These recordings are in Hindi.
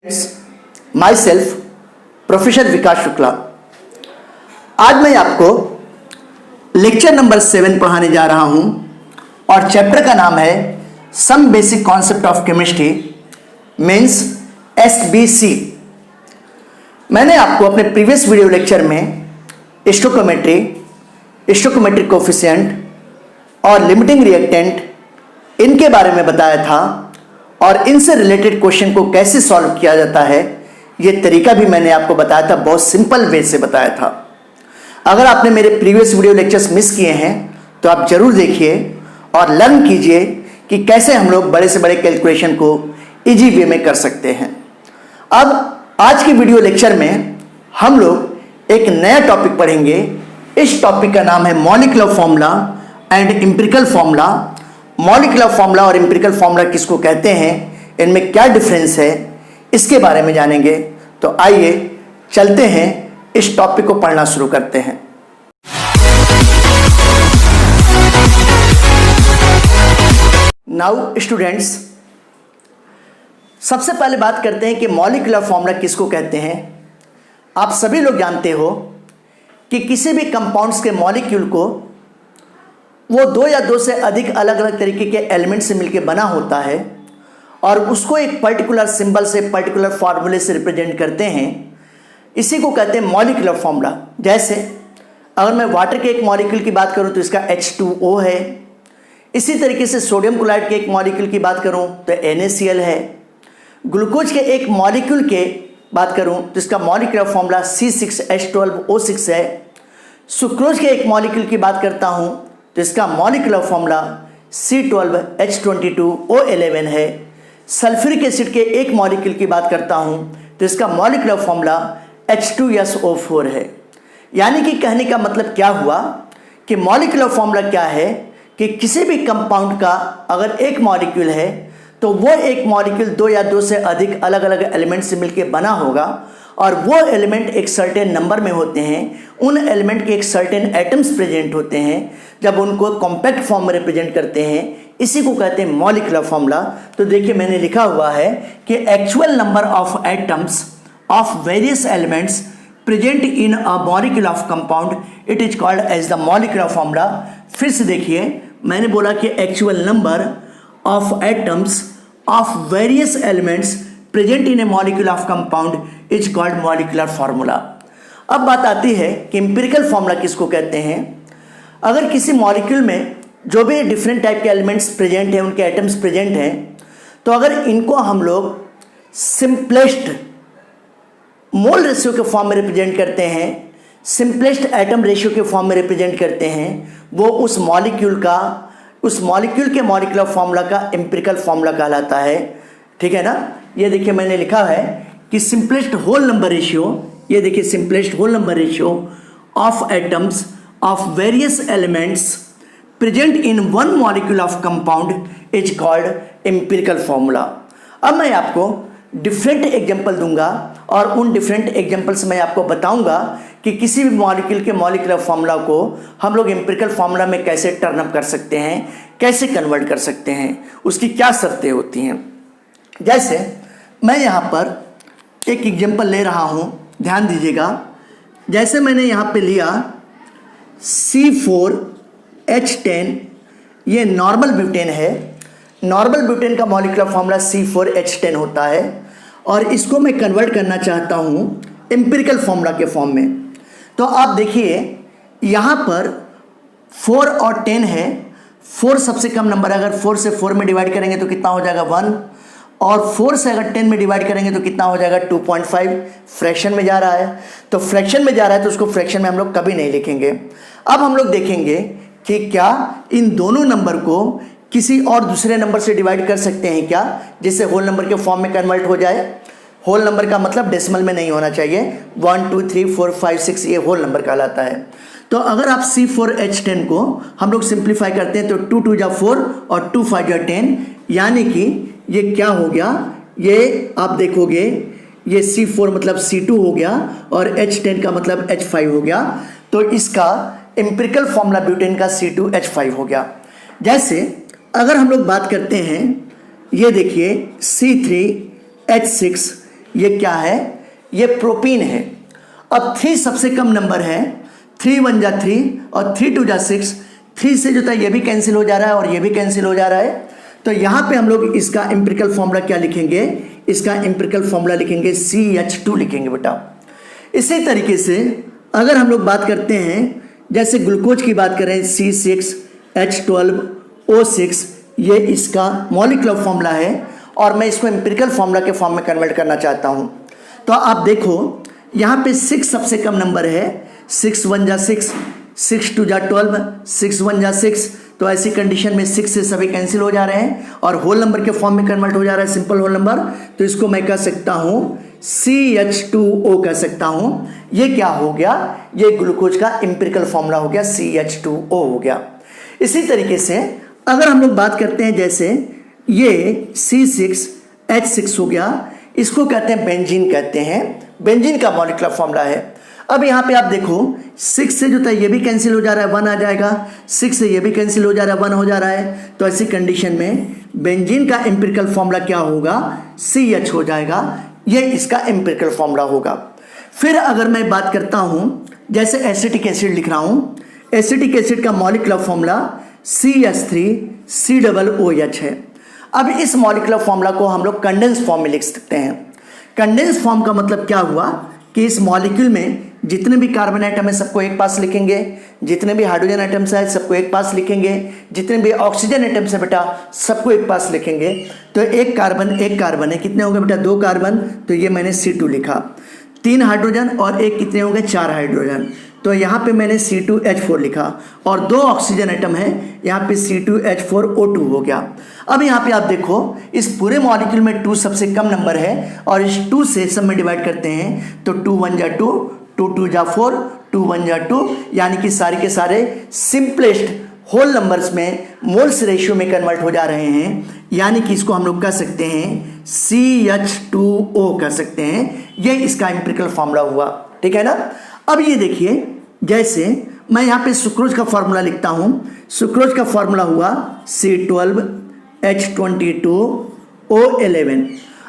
माई सेल्फ प्रोफेसर विकास शुक्ला। आज मैं आपको लेक्चर नंबर 7 पढ़ाने जा रहा हूं और चैप्टर का नाम है some basic concept of chemistry means SBC। मैंने आपको अपने प्रीवियस वीडियो लेक्चर में स्टोइकोमेट्री, स्टोइकोमेट्रिक कोफिशिएंट और लिमिटिंग रिएक्टेंट इनके बारे में बताया था और इनसे रिलेटेड क्वेश्चन को कैसे सॉल्व किया जाता है ये तरीका भी मैंने आपको बताया था, बहुत सिंपल वे से बताया था। अगर आपने मेरे प्रीवियस वीडियो लेक्चर्स मिस किए हैं तो आप जरूर देखिए और लर्न कीजिए कि कैसे हम लोग बड़े से बड़े कैलकुलेशन को इजी वे में कर सकते हैं। अब आज की वीडियो लेक्चर में हम लोग एक नया टॉपिक पढ़ेंगे। इस टॉपिक का नाम है molecular formula and empirical formula. Molecular formula और एम्पिरिकल फॉर्मूला किसको कहते हैं, इनमें क्या डिफरेंस है, इसके बारे में जानेंगे। तो आइए चलते हैं, इस टॉपिक को पढ़ना शुरू करते हैं। नाउ स्टूडेंट्स, सबसे पहले बात करते हैं कि मॉलिक्यूलर फॉर्मूला किसको कहते हैं। आप सभी लोग जानते हो कि किसी भी कंपाउंड्स के मॉलिक्यूल को वो दो या दो से अधिक अलग अलग तरीके के एलिमेंट से मिलकर बना होता है और उसको एक पर्टिकुलर सिंबल से, पर्टिकुलर फार्मूले से रिप्रेजेंट करते हैं। इसी को कहते हैं मॉलिक्यूलर फॉर्मूला। जैसे अगर मैं वाटर के एक मॉलिक्यूल की बात करूं तो इसका H2O है। इसी तरीके से सोडियम क्लोराइड के एक मॉलिक्यूल की बात करूं तो NaCl है। ग्लूकोज के एक मॉलिक्यूल के बात करूं तो इसका मॉलिक्यूलर फॉर्मूला C6H12O6 है। सुक्रोज के एक मॉलिक्यूल की बात करता हूं तो इसका मॉलिक्यूलर फॉर्मूला C12H22O11 है। सल्फ्यूरिक एसिड के एक मॉलिक्यूल की बात करता हूं तो इसका मॉलिक्यूलर फॉर्मूला H2SO4 है। यानी कि कहने का मतलब क्या हुआ कि मॉलिक्यूलर फॉर्मूला क्या है कि किसी भी कंपाउंड का अगर एक मॉलिक्यूल है तो वो एक मॉलिक्यूल दो या दो से अधिक अलग अलग एलिमेंट से मिलकर बना होगा और वो एलिमेंट एक सर्टेन नंबर में होते हैं। उन एलिमेंट के एक सर्टेन एटम्स प्रेजेंट होते हैं जब उनको कॉम्पैक्ट फॉर्म में रिप्रेजेंट करते हैं। इसी को कहते हैं मॉलिक्यूलर फॉर्मूला। तो देखिए मैंने लिखा हुआ है कि actual number of atoms of various elements present in a molecule of compound it is called as the molecular formula. फिर से देखिए, मैंने बोला कि actual number of atoms of various elements present in a molecule of compound is called molecular formula. अब बात आती है कि एम्पिरिकल फॉर्मूला किसको कहते हैं। अगर किसी मॉलिक्यूल में जो भी डिफरेंट टाइप के एलिमेंट्स प्रेजेंट हैं, उनके एटम्स प्रेजेंट हैं, तो अगर इनको हम लोग सिंपलेस्ट मोल रेशियो के फॉर्म में रिप्रेजेंट करते हैं, सिंपलेस्ट एटम रेशियो के फॉर्म में रिप्रेजेंट करते हैं, वो उस मॉलिक्यूल के मॉलिक्यूलर फॉर्मूला का एम्पिरिकल फॉर्मूला कहलाता है। ठीक है ना। ये देखिए मैंने लिखा है कि सिंपलेस्ट होल नंबर रेशियो, ये देखिए simplest whole number ratio of atoms of various elements present in one molecule of compound is called empirical formula. अब मैं आपको डिफरेंट एग्जांपल दूंगा और उन डिफरेंट एग्जांपल से मैं आपको बताऊंगा कि किसी भी मॉलिक्यूल के मॉलिक्यूलर फॉर्मूला को हम लोग एम्पिरिकल फॉर्मूला में कैसे टर्न अप कर सकते हैं, कैसे कन्वर्ट कर सकते हैं, उसकी क्या शर्तें होती हैं। जैसे मैं यहाँ पर एक एग्जांपल ले रहा हूँ, ध्यान दीजिएगा। जैसे मैंने यहाँ पे लिया C4H10, ये नॉर्मल ब्यूटेन है। नॉर्मल ब्यूटेन का मॉलिक्यूलर फॉर्मूला C4H10 होता है और इसको मैं कन्वर्ट करना चाहता हूँ एम्पिरिकल फॉर्मूला के फॉर्म में। तो आप देखिए यहाँ पर 4 और 10 है। 4 सबसे कम नंबर है, अगर 4 से 4 में डिवाइड करेंगे तो कितना हो जाएगा 1, और 4 से अगर 10 में डिवाइड करेंगे तो कितना हो जाएगा 2.5। फ्रैक्शन में जा रहा है, तो फ्रैक्शन में जा रहा है तो उसको फ्रैक्शन में हम लोग कभी नहीं लिखेंगे। अब हम लोग देखेंगे कि क्या इन दोनों नंबर को किसी और दूसरे नंबर से डिवाइड कर सकते हैं क्या, जिससे होल नंबर के फॉर्म में कन्वर्ट हो जाए। होल नंबर का मतलब डेसिमल में नहीं होना चाहिए। 1 2 3 4 5 6 ये होल नंबर कहलाता है। तो अगर आप C4H10 को हम लोग सिंप्लीफाई करते हैं तो 2 2 जा 4 और 2 5 जा 10, यानी कि ये क्या हो गया, ये आप देखोगे ये C4 मतलब C2 हो गया और H10 का मतलब H5 हो गया। तो इसका एम्पिरिकल फॉर्मूला ब्यूटेन का C2H5 हो गया। जैसे अगर हम लोग बात करते हैं, ये देखिए C3H6, ये क्या है, ये प्रोपीन है। अब 3 सबसे कम नंबर है, 3 1 जा 3 और 3 2 जा 6, 3 से जो था ये भी कैंसिल हो जा रहा है और ये भी कैंसिल हो जा रहा है। तो यहाँ पे हम लोग इसका एम्पिरिकल फॉर्मूला क्या लिखेंगे, इसका एम्पिरिकल फॉर्मूला लिखेंगे CH2 लिखेंगे बेटा। इसी तरीके से अगर हम लोग बात करते हैं, जैसे ग्लूकोज की बात करें C6H12O6, ये इसका मॉलिक्यूलर फॉर्मूला है और मैं इसको एम्पिरिकल फॉर्मूला के फॉर्म में कन्वर्ट करना चाहता हूँ। तो आप देखो यहाँ पे 6 सबसे कम नंबर है, 6 1 जा 6, 6 2 जा 12, 6 1 जा 6। तो ऐसी कंडीशन में 6 से सभी कैंसिल हो जा रहे हैं और होल नंबर के फॉर्म में कन्वर्ट हो जा रहा है, सिंपल होल नंबर। तो इसको मैं कह सकता हूँ CH2O कह सकता हूँ। ये क्या हो गया, ये ग्लूकोज का एम्पिरिकल फॉर्मूला हो गया, CH2O हो गया। इसी तरीके से अगर हम लोग बात करते हैं, जैसे ये C6H6 हो गया, इसको कहते हैं बेंजीन कहते हैं, बेंजीन का मॉलिक्यूलर फॉर्मूला है। अब यहाँ पे आप देखो 6 से जो था ये भी कैंसिल हो जा रहा है, 1 आ जाएगा, 6 से ये भी कैंसिल हो जा रहा है, 1 हो जा रहा है। तो ऐसी कंडीशन में बेंजीन का एम्पिरिकल फॉर्मूला क्या होगा, CH हो जाएगा, ये इसका एम्पिरिकल फॉर्मूला होगा। फिर अगर मैं बात करता हूँ, जैसे एसिटिक एसिड लिख रहा हूँ, एसिटिक एसिड का मॉलिक्यूलर फॉर्मूला CH3COOH है। अब इस मॉलिक्यूलर फॉर्मूला को हम लोग कंडेंस फॉर्म में लिख सकते हैं। कंडेंस फॉर्म का मतलब क्या हुआ कि इस मॉलिक्यूल में जितने भी कार्बन आइटम है सबको एक पास लिखेंगे, जितने भी हाइड्रोजन आइटम्स है सबको एक पास लिखेंगे, जितने भी ऑक्सीजन आइटम्स है बेटा सबको एक पास लिखेंगे। तो एक कार्बन है, कितने हो गए बेटा, 2 कार्बन, तो ये मैंने C2 लिखा। 3 हाइड्रोजन और एक कितने हो गए, 4 हाइड्रोजन, तो यहाँ पे मैंने C2H4 लिखा। और 2 ऑक्सीजन आइटम है, यहाँ पे C2H4O2 हो गया। अब यहाँ पे आप देखो इस पूरे मॉलिक्यूल में 2 सबसे कम नंबर है और इस 2 से सब में डिवाइड करते हैं तो 2 1 जा 2, 2 2 जा 4, 2 1 जा 2, यानी कि सारे के सारे सिंपलेस्ट होल नंबर्स में मोल्स रेशियो में कन्वर्ट हो जा रहे हैं, यानी कि इसको हम लोग कह सकते हैं CH2O कह सकते हैं। ये इसका एम्पिरिकल फॉर्मूला हुआ, ठीक है ना। अब ये देखिए, जैसे मैं यहाँ पे सुक्रोज का फॉर्मूला लिखता हूँ, सुक्रोज का फॉर्मूला हुआ C12H22O11।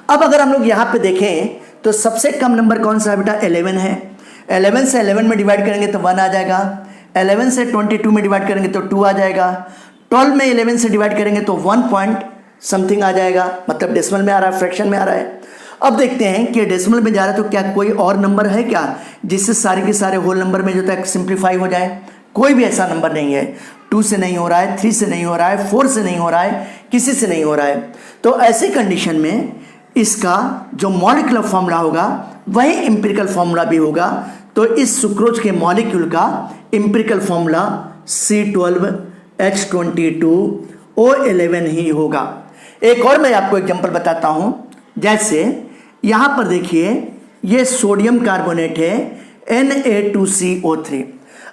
अब अगर हम लोग यहाँ पे देखें तो सबसे कम नंबर कौन सा है बेटा, 11 है। 11 से 11 में डिवाइड करेंगे तो 1 आ जाएगा, 11 से 22 में डिवाइड करेंगे तो 2 आ जाएगा, 12 में 11 से डिवाइड करेंगे तो 1 पॉइंट समथिंग आ जाएगा, मतलब डेसिमल में आ रहा है, फ्रैक्शन में आ रहा है। अब देखते हैं कि डेसिमल में जा रहा है तो क्या कोई और नंबर है क्या जिससे सारे के सारे होल नंबर में जो है सिंप्लीफाई हो जाए, कोई भी ऐसा नंबर नहीं है। 2 से नहीं हो रहा है, 3 से नहीं हो रहा है, 4 से नहीं हो रहा है, किसी से नहीं हो रहा है। तो ऐसी कंडीशन में इसका जो मॉलिक्यूलर फॉर्मूला होगा वही एम्पिरिकल फॉर्मूला भी होगा। तो इस सुक्रोज के मॉलिक्यूल का एम्पिरिकल फॉर्मूला C12H22O11 ही होगा। एक और मैं आपको एग्जांपल बताता हूं, जैसे यहां पर देखिए ये सोडियम कार्बोनेट है Na2CO3।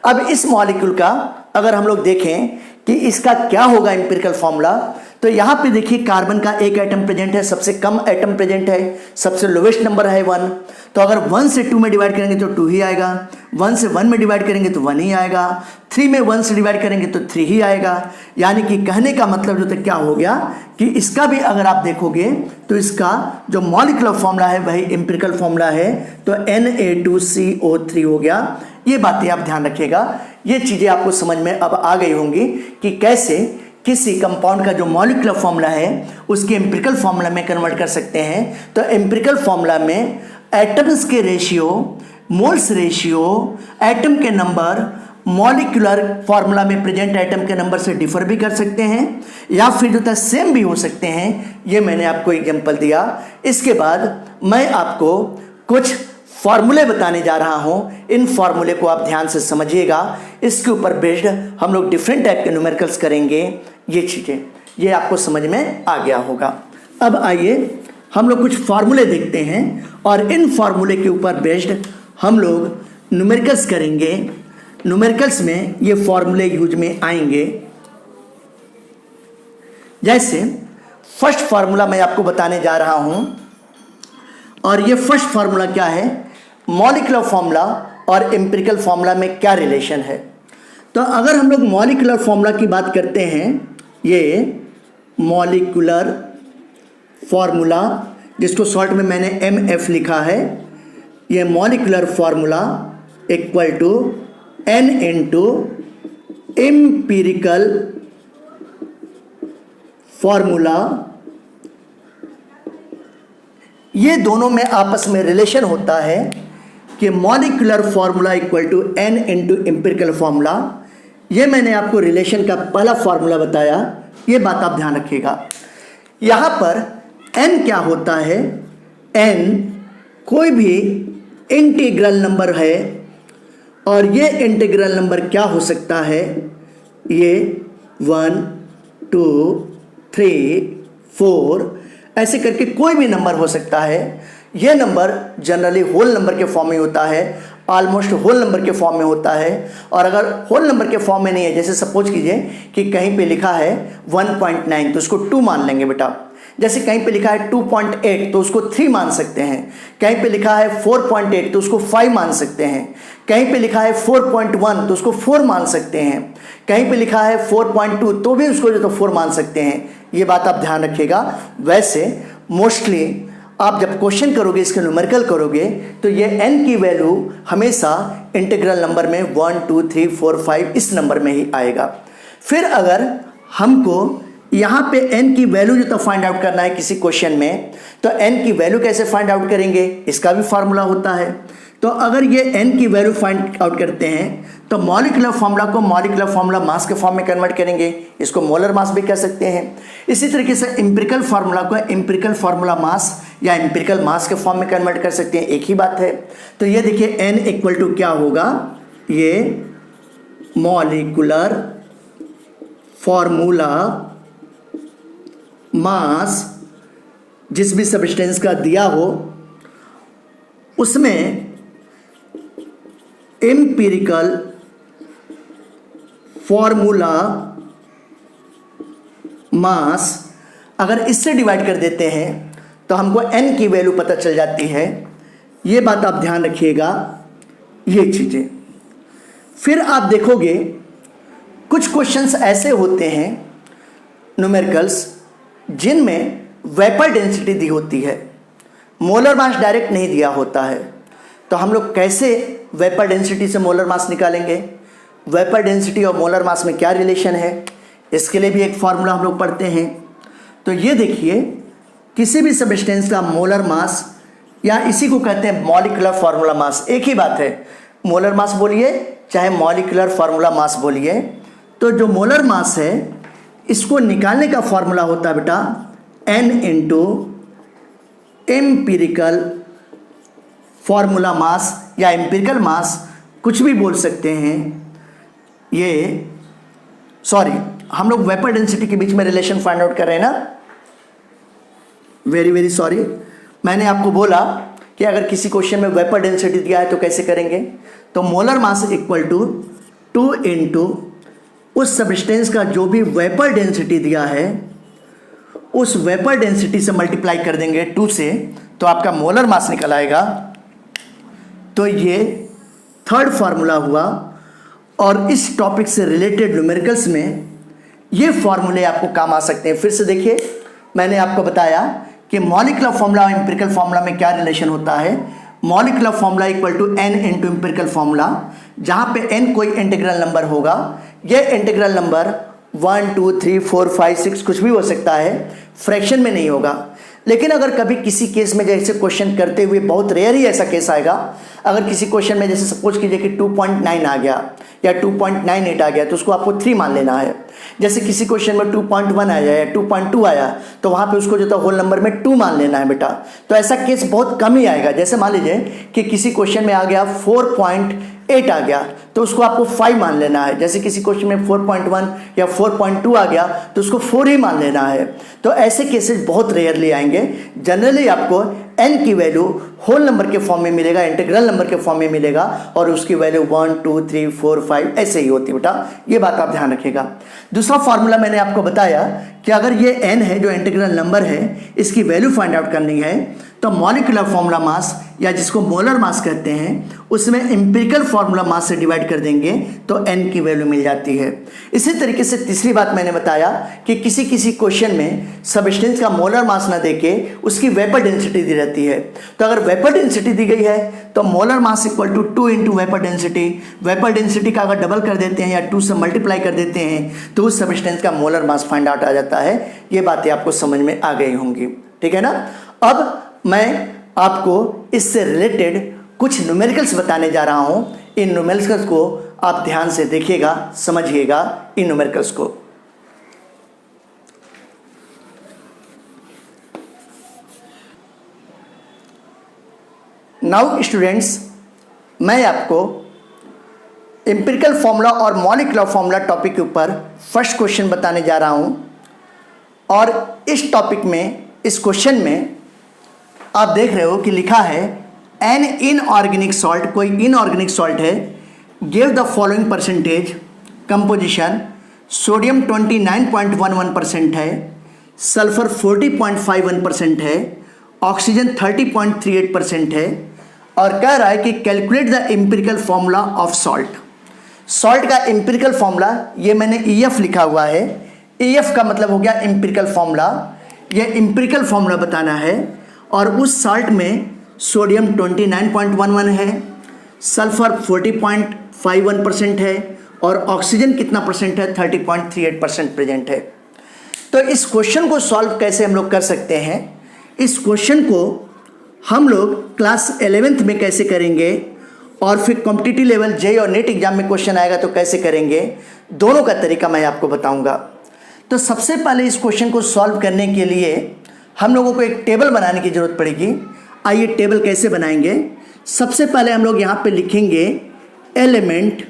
अब इस मॉलिक्यूल का अगर हम लोग देखें कि इसका क्या होगा एम्पिरिकल फॉर्मूला, तो यहाँ पे देखिए कार्बन का एक एटम प्रेजेंट है, सबसे कम एटम प्रेजेंट है, सबसे लोवेस्ट नंबर है 1। तो अगर 1 से 2 में डिवाइड करेंगे तो 2 ही आएगा, 1 से 1 में डिवाइड करेंगे तो 1 ही आएगा, 3 में 1 से डिवाइड करेंगे तो 3 ही आएगा। यानी कि कहने का मतलब जो तो क्या हो गया कि इसका भी अगर आप देखोगे तो इसका जो मॉलिक्यूलर फॉर्मूला है वही एम्पिरिकल फॉर्मूला है, तो Na2CO3 हो गया। ये बातें आप ध्यान रखिएगा, ये चीज़ें आपको समझ में अब आ गई होंगी कि कैसे किसी कंपाउंड का जो मॉलिक्यूलर फॉर्मूला है उसके एम्पिरिकल फॉर्मूला में कन्वर्ट कर सकते हैं। तो एम्पिरिकल फॉर्मूला में एटम्स के रेशियो, मोल्स रेशियो, एटम के नंबर मॉलिक्यूलर फॉर्मूला में प्रेजेंट एटम के नंबर से डिफर भी कर सकते हैं या फिर जो था सेम भी हो सकते हैं। ये मैंने आपको एग्जांपल दिया। इसके बाद मैं आपको कुछ फॉर्मूले बताने जा रहा हूं, इन फॉर्मूले को आप ध्यान से समझिएगा। इसके ऊपर बेस्ड हम लोग डिफरेंट टाइप के न्यूमेरिकल्स करेंगे। ये चीज़ें ये आपको समझ में आ गया होगा। अब आइए हम लोग कुछ फार्मूले देखते हैं और इन फार्मूले के ऊपर बेस्ड हम लोग न्यूमेरिकल्स करेंगे। न्यूमेरिकल्स में ये फार्मूले यूज में आएंगे। जैसे फर्स्ट फार्मूला मैं आपको बताने जा रहा हूं और ये फर्स्ट फार्मूला क्या है, मॉलिक्यूलर फार्मूला और एम्पिरिकल फार्मूला में क्या रिलेशन है। तो अगर हम लोग मॉलिक्यूलर फार्मूला की बात करते हैं, ये मॉलिक्यूलर फार्मूला जिसको शॉर्ट में मैंने MF लिखा है, ये molecular formula equal to n into empirical formula, ये दोनों में आपस में रिलेशन होता है कि molecular formula equal to n into empirical formula. ये मैंने आपको रिलेशन का पहला फॉर्मूला बताया, ये बात आप ध्यान रखिएगा। यहाँ पर n क्या होता है, n कोई भी इंटीग्रल नंबर है, और ये इंटीग्रल नंबर क्या हो सकता है, ये 1 2 3 4 ऐसे करके कोई भी नंबर हो सकता है। ये नंबर जनरली होल नंबर के फॉर्म में होता है, ऑलमोस्ट होल नंबर के फॉर्म में होता है। और अगर होल नंबर के फॉर्म में नहीं है, जैसे सपोज कीजिए कि कहीं पे लिखा है 1.9 तो उसको 2 मान लेंगे बेटा। जैसे कहीं पे लिखा है 2.8 तो उसको 3 मान सकते हैं। कहीं पे लिखा है 4.8 तो उसको 5 मान सकते हैं। कहीं पे लिखा है 4.1 तो उसको 4 मान सकते हैं। कहीं पे लिखा है 4.2 तो भी उसको जो तो 4 मान सकते हैं। ये बात आप ध्यान रखिएगा। वैसे मोस्टली आप जब क्वेश्चन करोगे, इसके न्यूमेरिकल करोगे, तो ये n की वैल्यू हमेशा इंटीग्रल नंबर में 1 2 3 4 5 इस नंबर में ही आएगा। फिर अगर हमको यहाँ पे n की वैल्यू जो तो फाइंड आउट करना है किसी क्वेश्चन में, तो n की वैल्यू कैसे फाइंड आउट करेंगे, इसका भी फार्मूला होता है। तो अगर ये n की वैल्यू फाइंड आउट करते हैं तो मॉलिक्यूलर फार्मूला को मॉलिक्यूलर फार्मूला मास के फॉर्म में कन्वर्ट करेंगे, इसको मोलर मास भी कह सकते हैं। इसी तरीके से एम्पिरिकल फार्मूला को एम्पिरिकल फार्मूला मास या एम्पिरिकल मास के फॉर्म में कन्वर्ट कर सकते हैं, एक ही बात है। तो ये देखिए n इक्वल टू क्या होगा, ये मॉलिक्यूलर फार्मूला मास जिस भी सब्सटेंस का दिया हो उसमें एम्पिरिकल फॉर्मूला मास अगर इससे डिवाइड कर देते हैं तो हमको n की वैल्यू पता चल जाती है। ये बात आप ध्यान रखिएगा, ये चीजें। फिर आप देखोगे कुछ क्वेश्चंस ऐसे होते हैं न्यूमेरिकल्स जिनमें वेपर डेंसिटी दी होती है, मोलर मास डायरेक्ट नहीं दिया होता है। तो हम लोग कैसे वेपर डेंसिटी से मोलर मास निकालेंगे, वेपर डेंसिटी और मोलर मास में क्या रिलेशन है, इसके लिए भी एक फार्मूला हम लोग पढ़ते हैं। तो ये देखिए, किसी भी सब्सटेंस का मोलर मास या इसी को कहते हैं मॉलिक्यूलर फार्मूला मास, एक ही बात है, मोलर मास बोलिए चाहे मॉलिक्यूलर फार्मूला मास बोलिए। तो जो मोलर मास है इसको निकालने का फार्मूला होता है बेटा n into empirical formula mass या एम्पिरिकल मास, कुछ भी बोल सकते हैं। ये सॉरी, हम लोग वेपर डेंसिटी के बीच में रिलेशन फाइंड आउट कर रहे हैं ना, वेरी वेरी सॉरी। मैंने आपको बोला कि अगर किसी क्वेश्चन में वेपर डेंसिटी दिया है तो कैसे करेंगे, तो molar mass equal to 2 into उस सब्सटेंस का जो भी वेपर डेंसिटी दिया है उस वेपर डेंसिटी से मल्टीप्लाई कर देंगे 2 से, तो आपका मोलर मास निकल आएगा। तो ये थर्ड फार्मूला हुआ। और इस टॉपिक से रिलेटेड न्यूमेरिकल्स में ये फार्मूले आपको काम आ सकते हैं। फिर से देखिए, मैंने आपको बताया कि मॉलिक्यूलर फार्मूला और एम्पिरिकल फार्मूला में क्या रिलेशन होता है। Molecular formula equal to n into empirical formula, जहाँ पे n कोई इंटीग्रल नंबर होगा। ये इंटीग्रल नंबर 1 2 3 4 5 6 कुछ भी हो सकता है, फ्रैक्शन में नहीं होगा। लेकिन अगर कभी किसी केस में जैसे क्वेश्चन करते हुए बहुत रेयर ही ऐसा केस आएगा, अगर किसी क्वेश्चन में जैसे सपोज कीजिए कि 2.9 आ गया या 2.98 आ गया तो उसको आपको 3 मान लेना है। जैसे किसी क्वेश्चन में 2.1 आया या 2.2 आया तो वहाँ पे उसको जो था होल नंबर में 2 मान लेना है बेटा। तो ऐसा केस बहुत कम ही आएगा। जैसे मान लीजिए कि किसी क्वेश्चन में आ गया 4.8 आ गया तो उसको आपको 5 मान लेना है। जैसे किसी क्वेश्चन में 4.1 या 4.2 आ गया तो उसको 4 ही मान लेना है। तो ऐसे केसेस बहुत रेयरली आएंगे। जनरली आपको n की वैल्यू होल नंबर के फॉर्म में मिलेगा, इंटीग्रल नंबर के फॉर्म में मिलेगा, और उसकी वैल्यू 1 2 3 4 5 ऐसे ही होती है बेटा। ये बात आप ध्यान रखिएगा। दूसरा फार्मूला मैंने आपको बताया कि अगर ये n है जो इंटीग्रल नंबर है, इसकी वैल्यू फाइंड आउट करनी है तो मॉलिक्यूलर फॉर्मूला मास या जिसको मोलर मास कहते हैं उसमें एम्पिरिकल फॉर्मूला मास से डिवाइड कर देंगे तो n की वैल्यू मिल जाती है। इसी तरीके से तीसरी बात मैंने बताया कि किसी किसी क्वेश्चन में सब्सटेंस का मोलर मास ना देके उसकी वेपर डेंसिटी दी रहती है। तो अगर वेपर डेंसिटी दी गई है तो molar mass equal to 2 into vapour density. Vapour density का अगर डबल कर देते हैं या 2 से मल्टीप्लाई कर देते हैं तो उस सब्सटेंस का मोलर मास फाइंड आउट आ जाता है। ये बातें आपको समझ में आ गई होंगी, ठीक है ना। अब मैं आपको इससे रिलेटेड कुछ न्यूमेरिकल्स बताने जा रहा हूं। इन न्यूमेरिकल्स को आप ध्यान से देखिएगा, समझिएगा इन न्यूमेरिकल्स को। नाउ स्टूडेंट्स, मैं आपको एम्पिरिकल फॉर्मूला और मॉलिक्यूलर फॉर्मूला टॉपिक के ऊपर फर्स्ट क्वेश्चन बताने जा रहा हूं। और इस टॉपिक में, इस क्वेश्चन में आप देख रहे हो कि लिखा है एन इनऑर्गेनिक सॉल्ट, कोई इनऑर्गेनिक सॉल्ट है, give the following percentage composition. Sodium 29.11% है, सल्फर 40.51% है, ऑक्सीजन 30.38% है। और कह रहा है कि calculate the empirical formula of salt. Salt का एम्पिरिकल फॉर्मूला ये मैंने EF लिखा हुआ है। EF का मतलब हो गया एम्पिरिकल फॉर्मूला। ये एम्पिरिकल फॉर्मूला बताना है। और उस सॉल्ट में सोडियम 29.11 है, सल्फर 40.51% है और ऑक्सीजन कितना परसेंट है, 30.38% प्रेजेंट है। तो इस क्वेश्चन को सॉल्व कैसे हम लोग कर सकते हैं, इस क्वेश्चन को हम लोग क्लास 11th में कैसे करेंगे और फिर कॉम्पिटिटिव लेवल JEE और नेट एग्जाम में क्वेश्चन आएगा तो कैसे करेंगे, दोनों का तरीका मैं आपको बताऊंगा। तो सबसे पहले इस क्वेश्चन को सॉल्व करने के लिए हम लोगों को एक टेबल बनाने की ज़रूरत पड़ेगी। आइए टेबल कैसे बनाएंगे। सबसे पहले हम लोग यहाँ पे लिखेंगे एलिमेंट,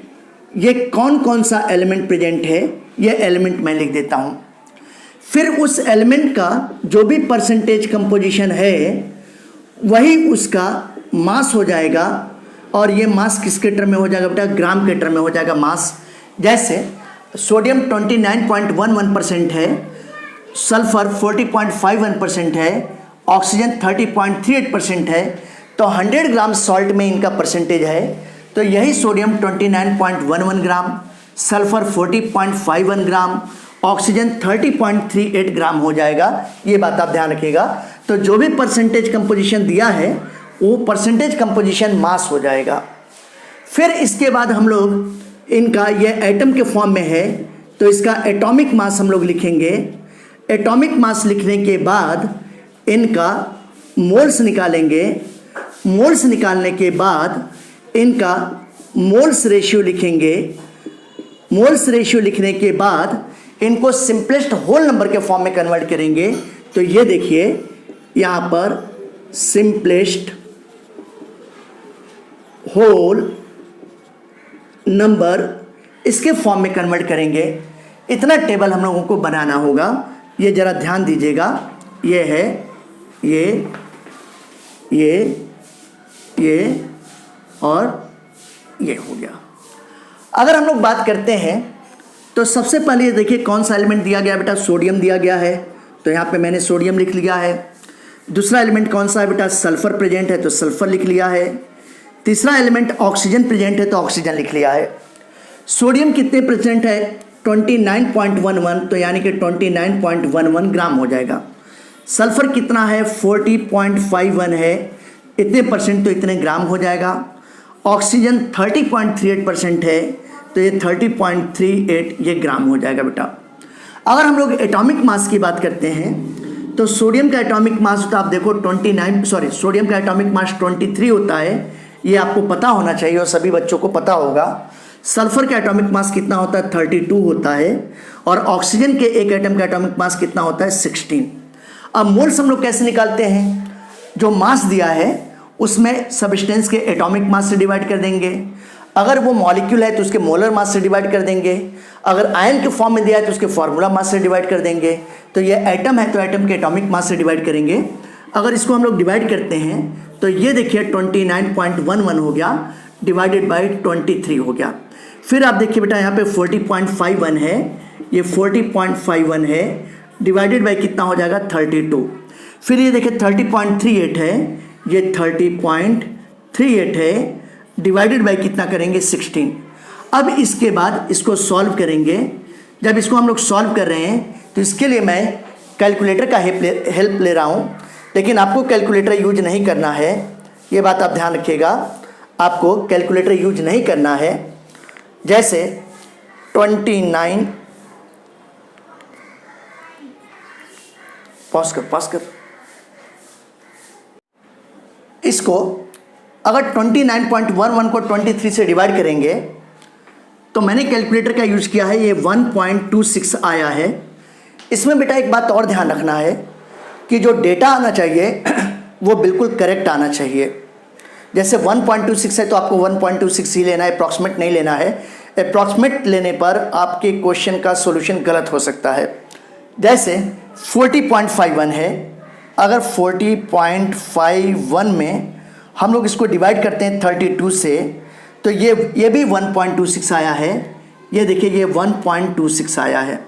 ये कौन कौन सा एलिमेंट प्रेजेंट है, ये एलिमेंट मैं लिख देता हूँ। फिर उस एलिमेंट का जो भी परसेंटेज कंपोजिशन है वही उसका मास हो जाएगा। और ये मास किसके टर्म में हो जाएगा बेटा, ग्राम के टर्म में हो जाएगा मास। जैसे सोडियम 29.11% है, सल्फर 40.51% है, ऑक्सीजन 30.38% है। तो 100 ग्राम सॉल्ट में इनका परसेंटेज है। तो यही सोडियम 29.11 ग्राम, सल्फर 40.51 ग्राम, ऑक्सीजन 30.38 ग्राम हो जाएगा। ये बात आप ध्यान रखिएगा। तो जो भी परसेंटेज कंपोजिशन दिया है वो परसेंटेज कंपोजिशन मास हो जाएगा। फिर इसके बाद हम लोग इनका, ये एटम के फॉर्म में है तो इसका एटॉमिक मास हम लोग लिखेंगे। एटॉमिक मास लिखने के बाद इनका मोल्स निकालेंगे। मोल्स निकालने के बाद इनका मोल्स रेशियो लिखेंगे। मोल्स रेशियो लिखने के बाद इनको सिंपलेस्ट होल नंबर के फॉर्म में कन्वर्ट करेंगे। तो ये देखिए यहाँ पर सिंपलेस्ट होल नंबर इसके फॉर्म में कन्वर्ट करेंगे। इतना टेबल हम लोगों को बनाना होगा। ये ज़रा ध्यान दीजिएगा। ये है ये और ये हो गया। अगर हम लोग बात करते हैं तो सबसे पहले ये देखिए कौन सा एलिमेंट दिया गया बेटा, सोडियम दिया गया है तो यहाँ पे मैंने सोडियम लिख लिया है। दूसरा एलिमेंट कौन सा है बेटा, सल्फर प्रेजेंट है तो सल्फर लिख लिया है। तीसरा एलिमेंट ऑक्सीजन प्रेजेंट है तो ऑक्सीजन लिख लिया है। सोडियम कितने परसेंट है, 29.11, तो यानी कि 29.11 ग्राम हो जाएगा। सल्फर कितना है, 40.51 है, इतने परसेंट तो इतने ग्राम हो जाएगा। ऑक्सीजन 30.38% है तो ये 30.38 ये ग्राम हो जाएगा बेटा। अगर हम लोग एटॉमिक मास की बात करते हैं तो सोडियम का एटॉमिक मास तो आप देखो सोडियम का एटॉमिक मास 23 होता है, ये आपको पता होना चाहिए और सभी बच्चों को पता होगा। सल्फर का एटॉमिक मास कितना होता है, 32 होता है। और ऑक्सीजन के एक एटम का एटॉमिक मास कितना होता है, 16। अब मोल्स हम लोग कैसे निकालते हैं, जो मास दिया है उसमें सब्सटेंस के एटॉमिक मास से डिवाइड कर देंगे। अगर वो मॉलिक्यूल है तो उसके मोलर मास से डिवाइड कर देंगे। अगर आयन के फॉर्म में दिया है तो उसके फार्मूला मास से डिवाइड कर देंगे। तो ये एटम है तो एटम के एटॉमिक मास से डिवाइड करेंगे। अगर इसको हम लोग डिवाइड करते हैं तो ये देखिए 29.11 हो गया डिवाइडेड बाई 23 हो गया। फिर आप देखिए बेटा यहाँ पे 40.51 है, ये 40.51 है डिवाइडेड बाई कितना हो जाएगा 32। फिर ये देखिए 30.38 है, ये 30.38 है, डिवाइडेड बाई कितना करेंगे 16। अब इसके बाद इसको सॉल्व करेंगे। जब इसको हम लोग सॉल्व कर रहे हैं तो इसके लिए मैं कैलकुलेटर का हेल्प ले रहा हूँ, लेकिन आपको कैलकुलेटर यूज नहीं करना है, ये बात आप ध्यान रखिएगा, आपको कैलकुलेटर यूज नहीं करना है। जैसे 29 पॉज कर इसको अगर 29.11 को 23 से डिवाइड करेंगे तो मैंने कैलकुलेटर का यूज किया है, ये 1.26 आया है। इसमें बेटा एक बात और ध्यान रखना है कि जो डेटा आना चाहिए वो बिल्कुल करेक्ट आना चाहिए। जैसे 1.26 है तो आपको 1.26 ही लेना है, अप्रॉक्सीमेट नहीं लेना है। अप्रॉक्सीमेट लेने पर आपके क्वेश्चन का सॉल्यूशन गलत हो सकता है। जैसे 40.51 है, अगर 40.51 में हम लोग इसको डिवाइड करते हैं 32 से तो ये भी 1.26 आया है। ये देखिए ये 1.26 आया है।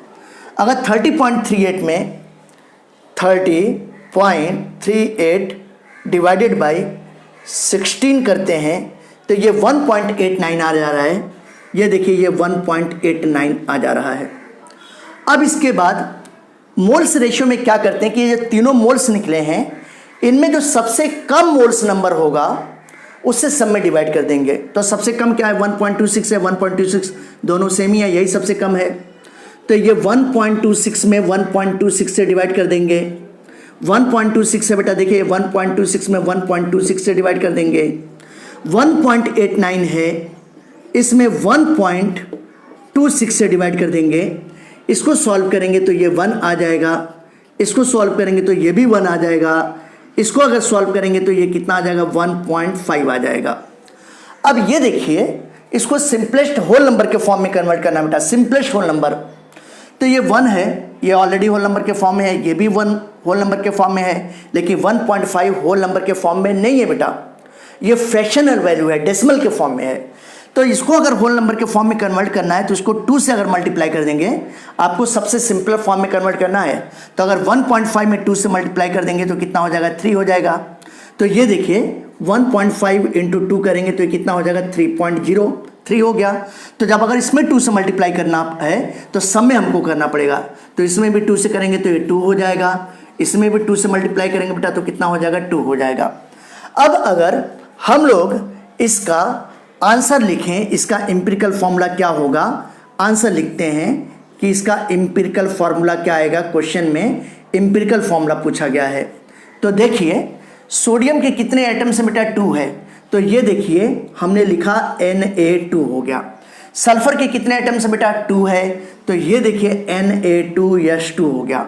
अगर 30.38 में 30.38 डिवाइडेड बाई 16 करते हैं तो ये 1.89 आ जा रहा है। ये देखिए ये 1.89 आ जा रहा है। अब इसके बाद मोल्स रेशियो में क्या करते हैं कि ये तीनों मोल्स निकले हैं, इनमें जो सबसे कम मोल्स नंबर होगा उससे सब में डिवाइड कर देंगे। तो सबसे कम क्या है 1.26 है, 1.26 दोनों सेम ही है, यही सबसे कम है। तो ये 1.26 में 1.26 से डिवाइड कर देंगे। 1.26 से बेटा देखिए 1.26 में 1.26 से डिवाइड कर देंगे। 1.89 है, इसमें 1.26 से डिवाइड कर देंगे। इसको सॉल्व करेंगे तो ये 1 आ जाएगा, इसको सॉल्व करेंगे तो ये भी 1 आ जाएगा, इसको अगर सॉल्व करेंगे तो ये कितना आ जाएगा 1.5 आ जाएगा। अब ये देखिए इसको सिंपलेस्ट होल नंबर के फॉर्म में कन्वर्ट करना बेटा, सिंपलेस्ट होल नंबर। तो ये 1 है, ये ऑलरेडी होल नंबर के फॉर्म में है, ये भी 1 होल नंबर के फॉर्म में है, लेकिन 1.5 होल नंबर के फॉर्म में नहीं है बेटा, ये फ्रैक्शनल वैल्यू है, डेसिमल के फॉर्म में है। तो इसको अगर होल नंबर के फॉर्म में कन्वर्ट करना है तो इसको 2 से अगर मल्टीप्लाई कर देंगे, आपको सबसे सिंपल फॉर्म में कन्वर्ट करना है। तो अगर 1.5 में 2 से मल्टीप्लाई कर देंगे तो कितना हो जाएगा 3 हो जाएगा। तो ये देखिए 1.5 इंटू 2 करेंगे तो ये कितना हो जाएगा 3.03 हो गया। तो जब अगर इसमें 2 से मल्टीप्लाई करना है तो सब में हमको करना पड़ेगा, तो इसमें भी 2 से करेंगे तो ये 2 हो जाएगा, इसमें भी 2 से मल्टीप्लाई करेंगे बेटा तो कितना हो जाएगा 2 हो जाएगा। अब अगर हम लोग इसका आंसर लिखें, इसका एम्पिरिकल फॉर्मूला क्या होगा, आंसर लिखते हैं कि इसका एम्पिरिकल फॉर्मूला क्या आएगा। क्वेश्चन में एम्पिरिकल फॉर्मूला पूछा गया है। तो देखिए सोडियम के कितने एटम्स हैं बेटा 2 है, तो ये देखिए हमने लिखा Na2 हो गया। सल्फर के कितने एटम्स हैं बेटा 2 है, तो ये देखिए Na2S2 हो गया।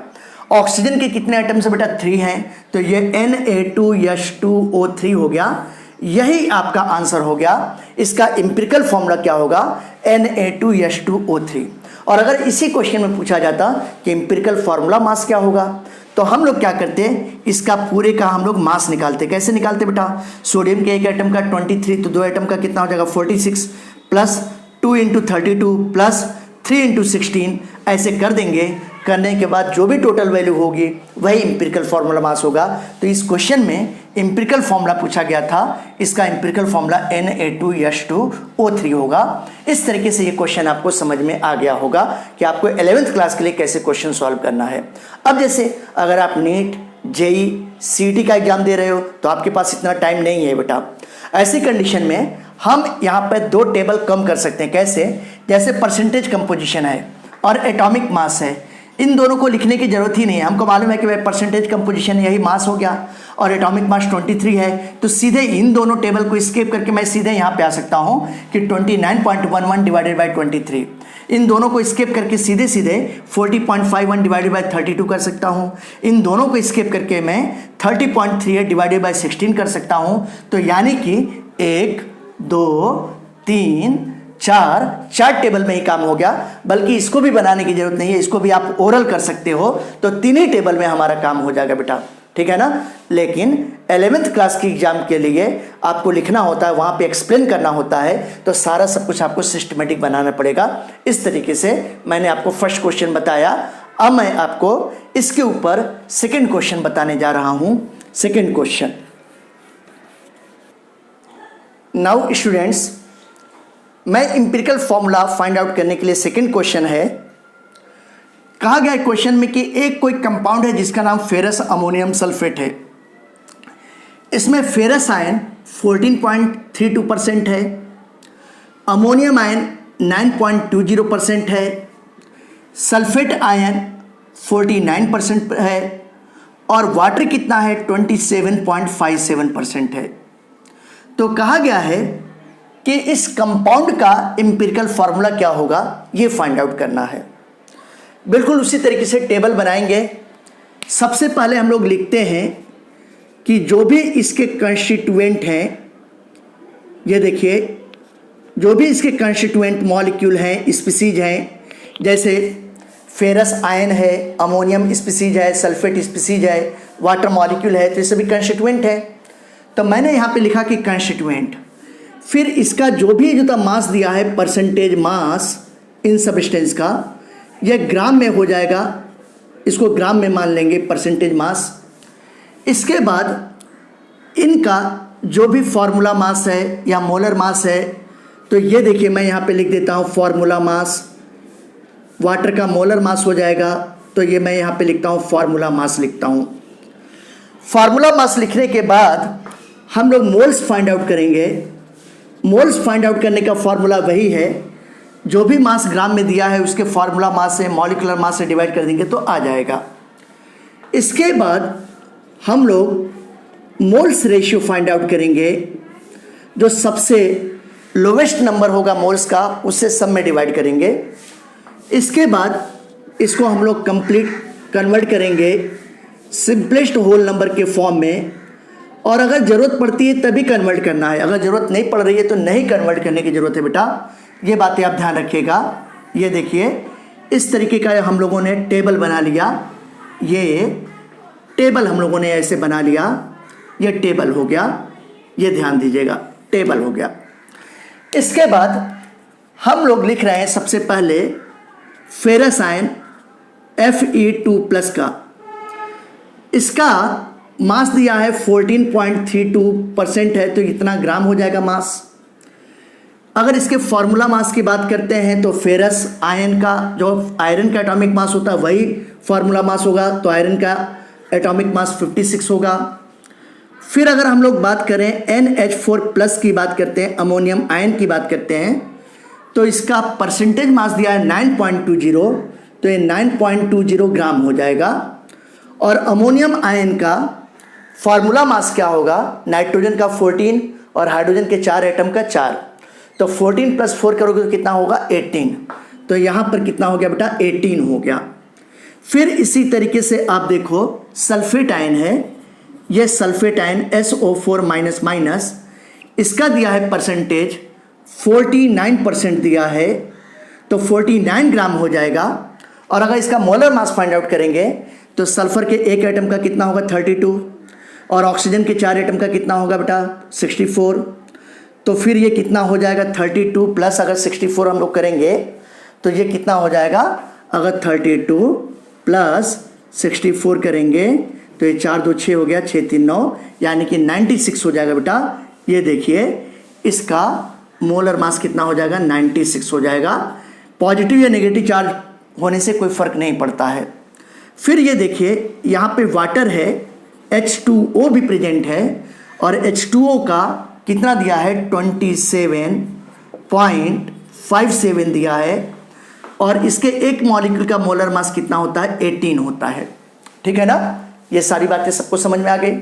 ऑक्सीजन के कितने एटम्स हैं बेटा 3 हैं, तो ये Na2S2O3 हो गया। यही आपका आंसर हो गया। इसका एम्पिरिकल फॉर्मूला क्या होगा Na2S2O3। और अगर इसी क्वेश्चन में पूछा जाता कि एम्पिरिकल फॉर्मूला मास क्या होगा, तो हम लोग क्या करते हैं, इसका पूरे का हम लोग मास निकालते। कैसे निकालते बेटा, सोडियम के एक एटम का 23, तो 2 एटम का कितना हो जाएगा 46 प्लस 2 इंटू 32 प्लस 3 इंटू 16, ऐसे कर देंगे। करने के बाद जो भी टोटल वैल्यू होगी वही एम्पिरिकल फॉर्मूला मास होगा। तो इस क्वेश्चन में एम्पिरिकल फॉर्मूला पूछा गया था, इसका एम्पिरिकल फॉर्मूला Na2S2O3 होगा। इस तरीके से ये क्वेश्चन आपको समझ में आ गया होगा कि आपको 11th क्लास के लिए कैसे क्वेश्चन सॉल्व करना है। अब जैसे अगर आप नीट, जेई, सीईटी का एग्जाम दे रहे हो तो आपके पास इतना टाइम नहीं है बेटा। ऐसी कंडीशन में हम यहाँ पर 2 टेबल कम कर सकते हैं। कैसे, जैसे परसेंटेज कंपोजिशन है और एटॉमिक मास है, इन दोनों को लिखने की जरूरत ही नहीं है। हमको मालूम है कि भाई परसेंटेज कंपोजिशन यही मास हो गया और एटॉमिक मास 23 है, तो सीधे इन दोनों टेबल को स्किप करके मैं सीधे यहाँ पे आ सकता हूँ कि 29.11 डिवाइडेड बाई 23। इन दोनों को स्किप करके सीधे 40.51 डिवाइडेड बाई 32 कर सकता हूँ। इन दोनों को स्किप करके मैं 30.38 डिवाइडेड बाई 16 कर सकता हूँ। तो यानी कि 1, 2, 3, 4 टेबल में ही काम हो गया। बल्कि इसको भी बनाने की जरूरत नहीं है, इसको भी आप ओरल कर सकते हो, तो 3 ही टेबल में हमारा काम हो जाएगा बेटा, ठीक है ना। लेकिन 11th क्लास की एग्जाम के लिए आपको लिखना होता है, वहाँ पे एक्सप्लेन करना होता है, तो सारा सब कुछ आपको सिस्टमेटिक बनाना पड़ेगा। इस तरीके से मैंने आपको फर्स्ट क्वेश्चन बताया। अब मैं आपको इसके ऊपर सेकंड क्वेश्चन बताने जा रहा हूं। सेकंड क्वेश्चन, नाउ स्टूडेंट्स, मैं इंपिरिकल फॉर्मूला फाइंड आउट करने के लिए सेकंड क्वेश्चन है। कहा गया है क्वेश्चन में कि एक कोई कंपाउंड है जिसका नाम फेरस अमोनियम सल्फेट है। इसमें फेरस आयन 14.32% है, अमोनियम आयन 9.20% है, सल्फेट आयन 49% है और वाटर कितना है 27.57% है। तो कहा गया है कि इस कंपाउंड का एम्पिरिकल फार्मूला क्या होगा, ये फाइंड आउट करना है। बिल्कुल उसी तरीके से टेबल बनाएंगे। सबसे पहले हम लोग लिखते हैं कि जो भी इसके कंस्टिट्यूएंट हैं, ये देखिए, जो भी इसके कंस्टिट्यूएंट मॉलिक्यूल हैं, स्पीसीज हैं, जैसे फेरस आयन है, अमोनियम स्पीसीज है, सल्फेट स्पीसीज है, वाटर मॉलिक्यूल है, तो ये सभी कंस्टिट्यूएंट है। तो मैंने यहाँ पे लिखा कि कंस्टिट्यूएंट, फिर इसका जो भी जो मास दिया है, परसेंटेज मास इन सब्सटेंस का, यह ग्राम में हो जाएगा, इसको ग्राम में मान लेंगे परसेंटेज मास। इसके बाद इनका जो भी फार्मूला मास है या मोलर मास है, तो ये देखिए मैं यहाँ पे लिख देता हूँ फार्मूला मास। वाटर का मोलर मास हो जाएगा, तो ये मैं यहाँ पे लिखता हूँ फार्मूला मास लिखता हूँ। फार्मूला मास लिखने के बाद हम लोग मोल्स फाइंड आउट करेंगे। मोल्स फाइंड आउट करने का फार्मूला वही है, जो भी मास ग्राम में दिया है उसके फार्मूला मास से मॉलिक्यूलर मास से डिवाइड कर देंगे तो आ जाएगा। इसके बाद हम लोग मोल्स रेशियो फाइंड आउट करेंगे। जो सबसे लोवेस्ट नंबर होगा मोल्स का, उससे सब में डिवाइड करेंगे। इसके बाद इसको हम लोग कंप्लीट कन्वर्ट करेंगे सिंपलेस्ट होल नंबर के फॉर्म में, और अगर ज़रूरत पड़ती है तभी कन्वर्ट करना है, अगर ज़रूरत नहीं पड़ रही है तो नहीं कन्वर्ट करने की ज़रूरत है बेटा। ये बातें आप ध्यान रखिएगा। ये देखिए इस तरीके का हम लोगों ने टेबल बना लिया। ये टेबल हम लोगों ने ऐसे बना लिया, ये टेबल हो गया, ये ध्यान दीजिएगा, टेबल हो गया। इसके बाद हम लोग लिख रहे हैं सबसे पहले फेरस आयन Fe2+ का, इसका मास दिया है 14.32% है, तो इतना ग्राम हो जाएगा मास। अगर इसके फार्मूला मास की बात करते हैं तो फेरस आयन का जो आयरन का एटॉमिक मास होता है वही फार्मूला मास होगा, तो आयरन का एटॉमिक मास 56 होगा। फिर अगर हम लोग बात करें NH4+ की बात करते हैं, अमोनियम आयन की बात करते हैं, तो इसका परसेंटेज मास दिया है 9.20, तो ये 9.20 ग्राम हो जाएगा। और अमोनियम आयन का फार्मूला मास क्या होगा, नाइट्रोजन का 14 और हाइड्रोजन के 4 एटम का 4, तो 14 + 4 करोगे तो कितना होगा 18, तो यहाँ पर कितना हो गया बेटा 18 हो गया। फिर इसी तरीके से आप देखो सल्फेट आयन है, ये सल्फेट आयन SO4-, इसका दिया है परसेंटेज 49% दिया है, तो 49 ग्राम हो जाएगा। और अगर इसका मोलर मास फाइंड आउट करेंगे तो सल्फर के एक एटम का कितना होगा 32, और ऑक्सीजन के 4 एटम का कितना होगा बेटा 64, तो फिर ये कितना हो जाएगा 32 प्लस अगर 64 हम लोग करेंगे तो ये कितना हो जाएगा, अगर 32 प्लस 64 करेंगे तो ये 4 2 6 हो गया, 6 3 9, यानी कि 96 हो जाएगा बेटा। ये देखिए इसका मोलर मास कितना हो जाएगा 96 हो जाएगा। पॉजिटिव या नेगेटिव चार्ज होने से कोई फर्क नहीं पड़ता है। फिर ये देखिए यहाँ पे वाटर है, H2O भी प्रेजेंट है, और H2O का कितना दिया है 27.57 दिया है, और इसके एक मॉलिक्यूल का मोलर मास कितना होता है 18 होता है। ठीक है ना, ये सारी बातें सबको समझ में आ गई।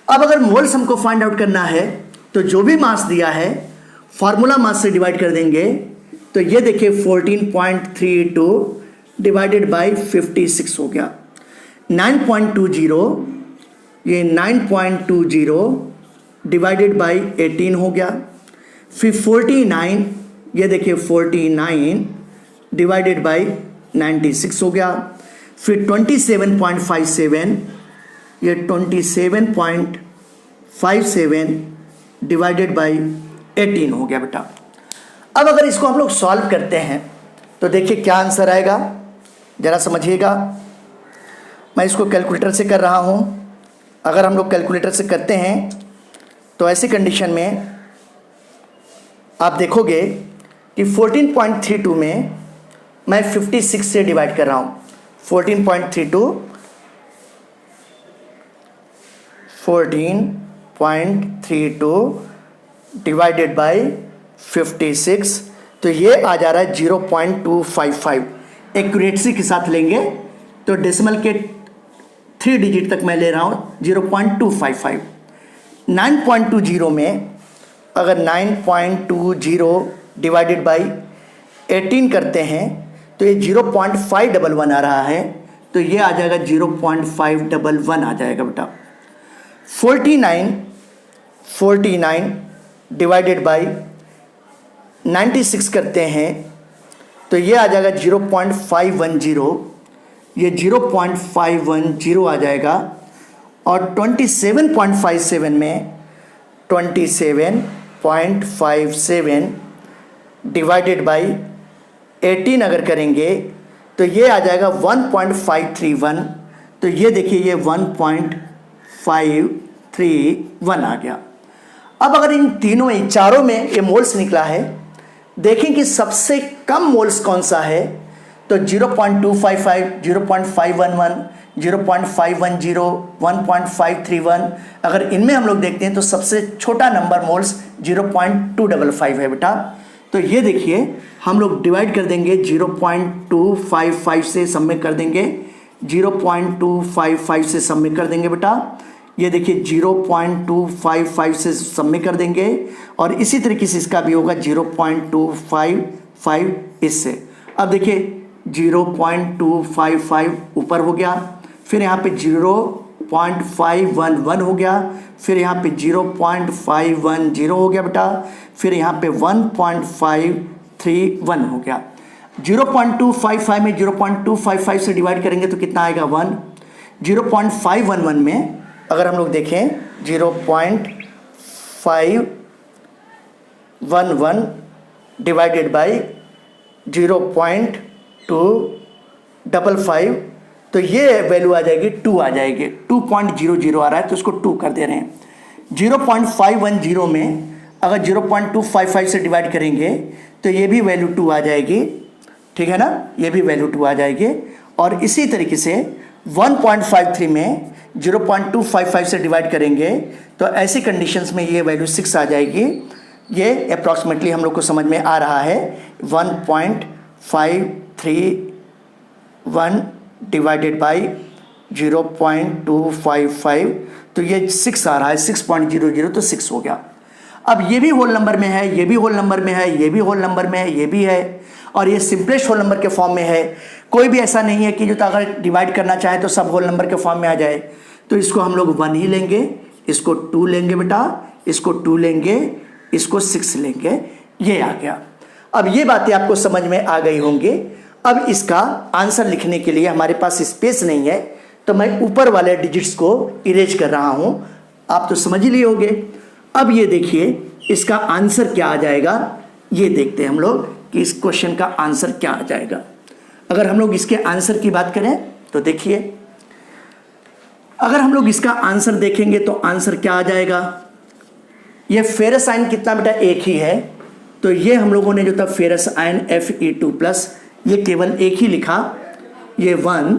अब अगर मोल्स हमको फाइंड आउट करना है तो जो भी मास दिया है फार्मूला मास से डिवाइड कर देंगे, तो ये देखिए 14.32 डिवाइडेड बाई 56 हो गया, 9.20, ये 9.20 डिवाइडेड बाई 18 हो गया। फिर 49, ये देखिए 49 डिवाइडेड बाई 96 हो गया। फिर 27.57, ये 27.57 डिवाइडेड बाई 18 हो गया बेटा। अब अगर इसको हम लोग सॉल्व करते हैं तो देखिए क्या आंसर आएगा। ज़रा समझिएगा, मैं इसको कैलकुलेटर से कर रहा हूँ। अगर हम लोग कैलकुलेटर से करते हैं तो ऐसी कंडीशन में आप देखोगे कि 14.32 में मैं 56 से डिवाइड कर रहा हूँ। 14.32 डिवाइडेड बाय 56, तो ये आ जा रहा है 0.255। एक्यूरेसी के साथ लेंगे तो डेसिमल के 3 डिजिट तक मैं ले रहा हूँ 0.255। 9.20 में अगर 9.20 डिवाइडेड बाई 18 करते हैं तो ये 0.511 आ रहा है, तो ये आ जाएगा 0.511 आ जाएगा बेटा। 49 डिवाइडेड बाई 96 करते हैं तो ये आ जाएगा 0.510, ये 0.510 आ जाएगा। और 27.57 में 27.57 डिवाइडेड बाई 18 अगर करेंगे तो ये आ जाएगा 1.531, तो ये देखिए ये 1.531 आ गया। अब अगर इन तीनों में चारों में ये मोल्स निकला है, देखें कि सबसे कम मोल्स कौन सा है, तो 0.255, 0.511, 0.510, 1.531। अगर इनमें हम लोग देखते हैं तो सबसे छोटा नंबर मोल्स 0.255 है बेटा। तो ये देखिए हम लोग डिवाइड कर देंगे 0.255 से, सबमिट कर देंगे 0.255 से, सबमिट कर देंगे बेटा। ये देखिए 0.255 से सबमिट कर देंगे, और इसी तरीके से इसका भी होगा 0.255 इससे। अब देखिए 0.255 ऊपर हो गया, फिर यहाँ पे 0.511 हो गया, फिर यहाँ पे 0.510 हो गया बेटा, फिर यहाँ पे 1.531 हो गया। 0.255 में 0.255 से डिवाइड करेंगे तो कितना आएगा 1। 0.511 में अगर हम लोग देखें 0.511 डिवाइडेड बाई 0.255, तो ये वैल्यू आ जाएगी 2 आ जाएगी। 2.00 आ रहा है तो इसको 2 कर दे रहे हैं। 0.510 में अगर 0.255 से डिवाइड करेंगे तो ये भी वैल्यू 2 आ जाएगी, ठीक है ना, ये भी वैल्यू 2 आ जाएगी। और इसी तरीके से 1.53 में 0.255 से डिवाइड करेंगे तो ऐसी कंडीशंस में ये वैल्यू 6 आ जाएगी। ये अप्रॉक्सीमेटली हम लोग को समझ में आ रहा है। 1.531 डिवाइडेड बाई 0.255, तो ये 6 आ रहा है, 6.00, तो 6 हो गया। अब ये भी होल नंबर में है, ये भी होल नंबर में है, ये भी होल नंबर में है, ये भी है, और ये सिंपलेस्ट होल नंबर के फॉर्म में है। कोई भी ऐसा नहीं है कि जो तो अगर डिवाइड करना चाहे तो सब होल नंबर के फॉर्म में आ जाए। तो इसको हम लोग 1 ही लेंगे, इसको 2 लेंगे बेटा, इसको 2 लेंगे, इसको 6 लेंगे, ये आ गया। अब ये बातें आपको समझ में आ गई होंगी। अब इसका आंसर लिखने के लिए हमारे पास स्पेस नहीं है, तो मैं ऊपर वाले डिजिट्स को इरेज कर रहा हूं। आप तो समझ ही लिए होंगे। अब ये देखिए इसका आंसर क्या आ जाएगा, ये देखते हैं हम लोग कि इस क्वेश्चन का आंसर क्या आ जाएगा। अगर हम लोग इसके आंसर की बात करें तो देखिए, अगर हम लोग इसका आंसर देखेंगे तो आंसर क्या आ जाएगा। ये फेरस आयन कितना बेटा, एक ही है, तो ये हम लोगों ने जो था फेरस आयन Fe2+, ये केवल एक ही लिखा, ये 1,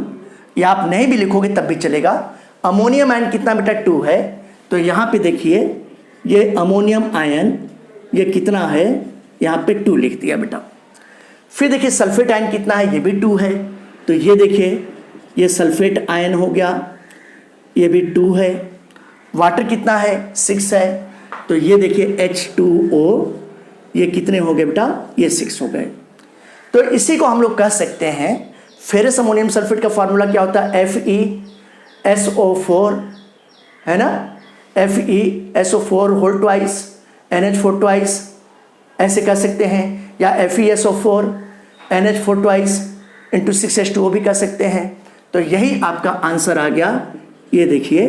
या आप नहीं भी लिखोगे तब भी चलेगा। अमोनियम आयन कितना बेटा, 2 है, तो यहाँ पे देखिए ये अमोनियम आयन ये कितना है, यहाँ पे 2 लिख दिया बेटा। फिर देखिए सल्फेट आयन कितना है, ये भी 2 है, तो ये देखिए ये सल्फेट आयन हो गया, ये भी 2 है। वाटर कितना है, 6 है, तो ये देखिए H2O, ये कितने हो गए बेटा, ये 6 हो गए। तो इसी को हम लोग कह सकते हैं, फेरस अमोनियम सल्फेट का फार्मूला क्या होता है, FeSO4, है ना, FeSO4 whole twice NH4 twice, ऐसे कह सकते हैं, या FeSO4 NH4 twice into 6H2O भी कह सकते हैं। तो यही आपका आंसर आ गया। ये देखिए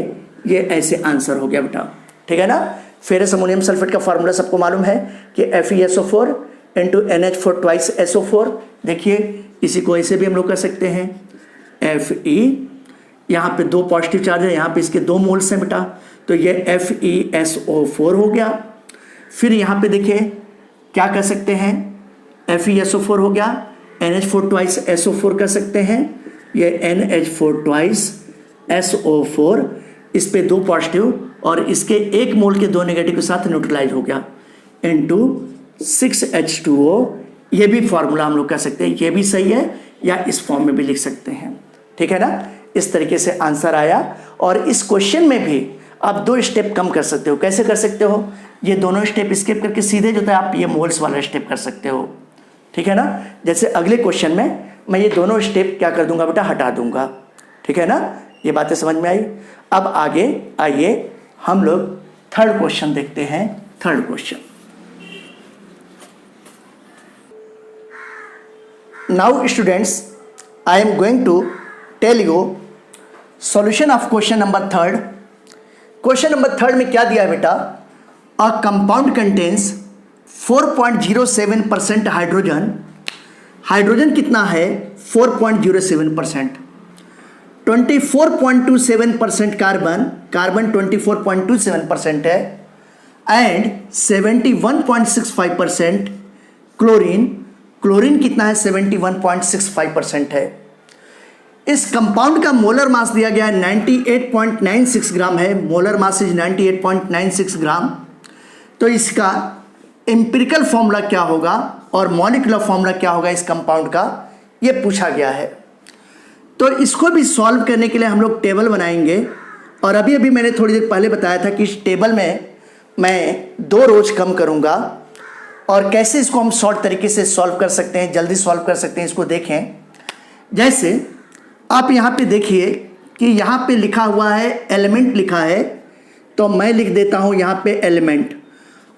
ये ऐसे आंसर हो गया बेटा, ठीक है ना। फेरस अमोनियम सल्फेट का फार्मूला सबको मालूम है कि FeSO4 into NH4 twice SO4। देखिए इसी को ऐसे भी हम लोग कर सकते हैं, Fe, यहाँ पे 2 पॉजिटिव चार्ज है, यहाँ पे इसके 2 मोल्स हैं बेटा, तो ये FeSO4 हो गया। फिर यहाँ पे देखिए क्या कर सकते हैं, FeSO4 हो गया, NH4 ट्वाइस SO4 कर सकते हैं, ये NH4 ट्वाइस SO4, इस पे 2 पॉजिटिव और इसके 1 मोल के 2 नेगेटिव के साथ न्यूट्रलाइज हो गया इनटू 6H2O। ये भी फॉर्मूला हम लोग कर सकते हैं, ये भी सही है या इस फॉर्म में भी लिख सकते हैं, ठीक है ना। इस तरीके से आंसर आया। और इस क्वेश्चन में भी आप 2 स्टेप कम कर सकते हो। कैसे कर सकते हो, ये दोनों स्टेप स्किप करके सीधे जो है आप ये मोल्स वाला स्टेप कर सकते हो, ठीक है ना। जैसे अगले क्वेश्चन में मैं ये दोनों स्टेप क्या कर दूंगा बेटा, हटा दूंगा, ठीक है ना। ये बातें समझ में आई। अब आगे आइए हम लोग थर्ड क्वेश्चन देखते हैं। Third question, now students I am going to tell you solution of question number third. Question number third में क्या दिया है बेटा, a compound contains 4.07% hydrogen, hydrogen कितना है 4.07%, 24.27% कार्बन, कार्बन 24.27% है, एंड 71.65% क्लोरीन, क्लोरीन कितना है 71.65% है। इस कंपाउंड का मोलर मास दिया गया है 98.96 ग्राम है, मोलर मास इज 98.96 ग्राम। तो इसका एम्पिरिकल फॉर्मूला क्या होगा और मॉलिक्यूलर फॉर्मूला क्या होगा इस कंपाउंड का, ये पूछा गया है। तो इसको भी सॉल्व करने के लिए हम लोग टेबल बनाएंगे। और अभी अभी मैंने थोड़ी देर पहले बताया था कि इस टेबल में मैं 2 रोज कम करूंगा और कैसे इसको हम शॉर्ट तरीके से सॉल्व कर सकते हैं, जल्दी सॉल्व कर सकते हैं, इसको देखें। जैसे आप यहाँ पे देखिए कि यहाँ पे लिखा हुआ है एलिमेंट लिखा है, तो मैं लिख देता हूँ यहाँ पे एलिमेंट।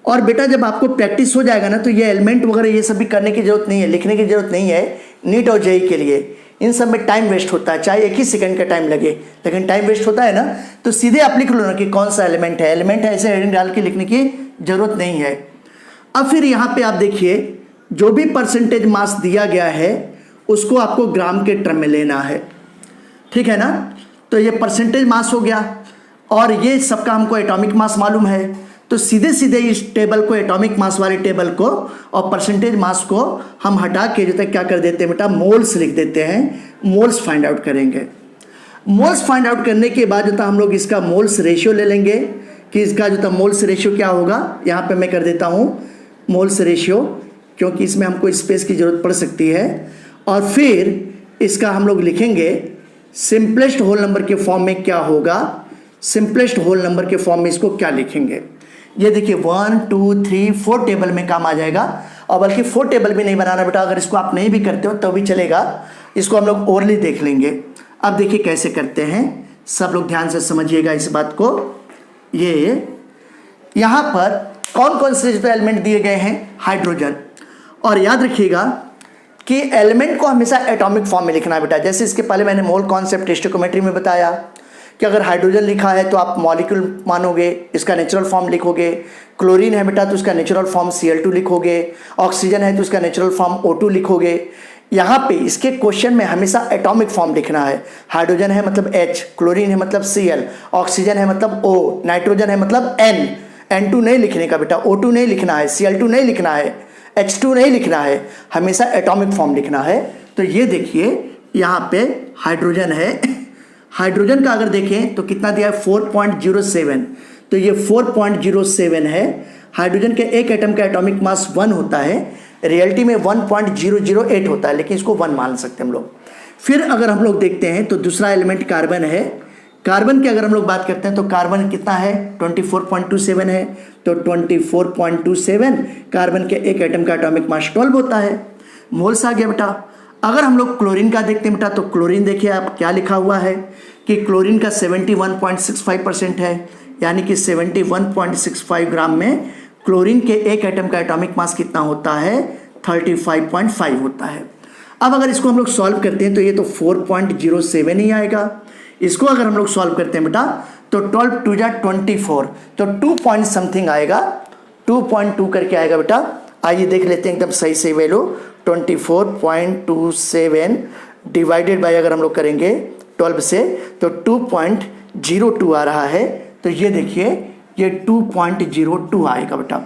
और बेटा जब आपको प्रैक्टिस हो जाएगा ना तो ये एलिमेंट वगैरह ये सब भी करने की जरूरत नहीं है, लिखने की जरूरत नहीं है। नीट और जेई के लिए इन सब में टाइम वेस्ट होता है, चाहे 1 ही सेकंड का टाइम लगे, लेकिन टाइम वेस्ट होता है ना। तो सीधे आप लिख लो ना कि कौन सा एलिमेंट है, एलिमेंट है, ऐसे हेडिंग डाल के लिखने की जरूरत नहीं है। अब फिर यहाँ पे आप देखिए जो भी परसेंटेज मास दिया गया है उसको आपको ग्राम के टर्म में लेना है, ठीक है ना। तो ये परसेंटेज मास हो गया और ये सबका हमको एटॉमिक मास मालूम है, तो सीधे सीधे इस टेबल को, एटॉमिक मास वाले टेबल को और परसेंटेज मास को हम हटा के जो तक क्या कर देते हैं बेटा, मोल्स लिख देते हैं। मोल्स फाइंड आउट करेंगे। मोल्स फाइंड आउट करने के बाद जो था हम लोग इसका मोल्स रेशियो ले लेंगे कि इसका जो था मोल्स रेशियो क्या होगा। यहाँ पे मैं कर देता हूँ मोल्स रेशियो, क्योंकि इसमें हमको स्पेस की ज़रूरत पड़ सकती है। और फिर इसका हम लोग लिखेंगे सिंपलेस्ट होल नंबर के फॉर्म में क्या होगा, सिंपलेस्ट होल नंबर के फॉर्म में इसको क्या लिखेंगे। ये देखिए 1 2 3 4 टेबल में काम आ जाएगा। और बल्कि 4 टेबल भी नहीं बनाना बेटा, अगर इसको आप नहीं भी करते हो तो भी चलेगा, इसको हम लोग ओरली देख लेंगे। अब देखिए कैसे करते हैं, सब लोग ध्यान से समझिएगा इस बात को। ये यहाँ पर कौन कौन से एलिमेंट दिए गए हैं, हाइड्रोजन। और याद रखिएगा कि एलिमेंट को हमेशा एटॉमिक फॉर्म में लिखना है बेटा। जैसे इसके पहले मैंने मोल कॉन्सेप्ट स्टोइकोमेट्री में बताया कि अगर हाइड्रोजन लिखा है तो आप मॉलिक्यूल मानोगे, इसका नेचुरल फॉर्म लिखोगे। क्लोरीन है बेटा तो उसका नेचुरल फॉर्म Cl2 लिखोगे। ऑक्सीजन है तो उसका नेचुरल फॉर्म O2 लिखोगे। यहाँ पे इसके क्वेश्चन में हमेशा एटॉमिक फॉर्म लिखना है। हाइड्रोजन है मतलब H, क्लोरीन है मतलब Cl, ऑक्सीजन है मतलब O, नाइट्रोजन है मतलब N। N2 नहीं लिखने का बेटा, O2 नहीं लिखना है, Cl2 नहीं लिखना है, H2 नहीं लिखना है, हमेशा एटॉमिक फॉर्म लिखना है। तो ये देखिए यहाँ पे हाइड्रोजन है, हाइड्रोजन का अगर देखें तो कितना दिया है 4.07, तो ये 4.07 है। हाइड्रोजन के एक एटम का एटॉमिक मास 1 होता है, रियलिटी में 1.008 होता है, लेकिन इसको 1 मान सकते हैं हम लोग। फिर अगर हम लोग देखते हैं तो दूसरा एलिमेंट कार्बन है। कार्बन की अगर हम लोग बात करते हैं तो कार्बन कितना है 24.27 है, तो 24.27 कार्बन के एक एटम का एटॉमिक मास 12 होता है। मोल्स आ गया बेटा। अगर हम लोग क्लोरीन का देखते हैं बेटा तो क्लोरीन देखिए आप क्या लिखा हुआ है कि क्लोरीन का 71.65% है, यानी कि 71.65 ग्राम में क्लोरीन के एक एटम का एटॉमिक मास कितना होता है 35.5 होता है। अब अगर इसको हम लोग सॉल्व करते हैं तो ये तो 4.07 ही आएगा। इसको अगर हम लोग सॉल्व करते हैं बेटा तो 12 2 जा 24, तो 2 पॉइंट समथिंग आएगा, 2.2 करके आएगा बेटा। आइए देख लेते हैं एकदम सही से वैल्यू 24.27 डिवाइडेड बाय अगर हम लोग करेंगे 12 से तो 2.02 आ रहा है। तो ये देखिए ये 2.02 आएगा बेटा।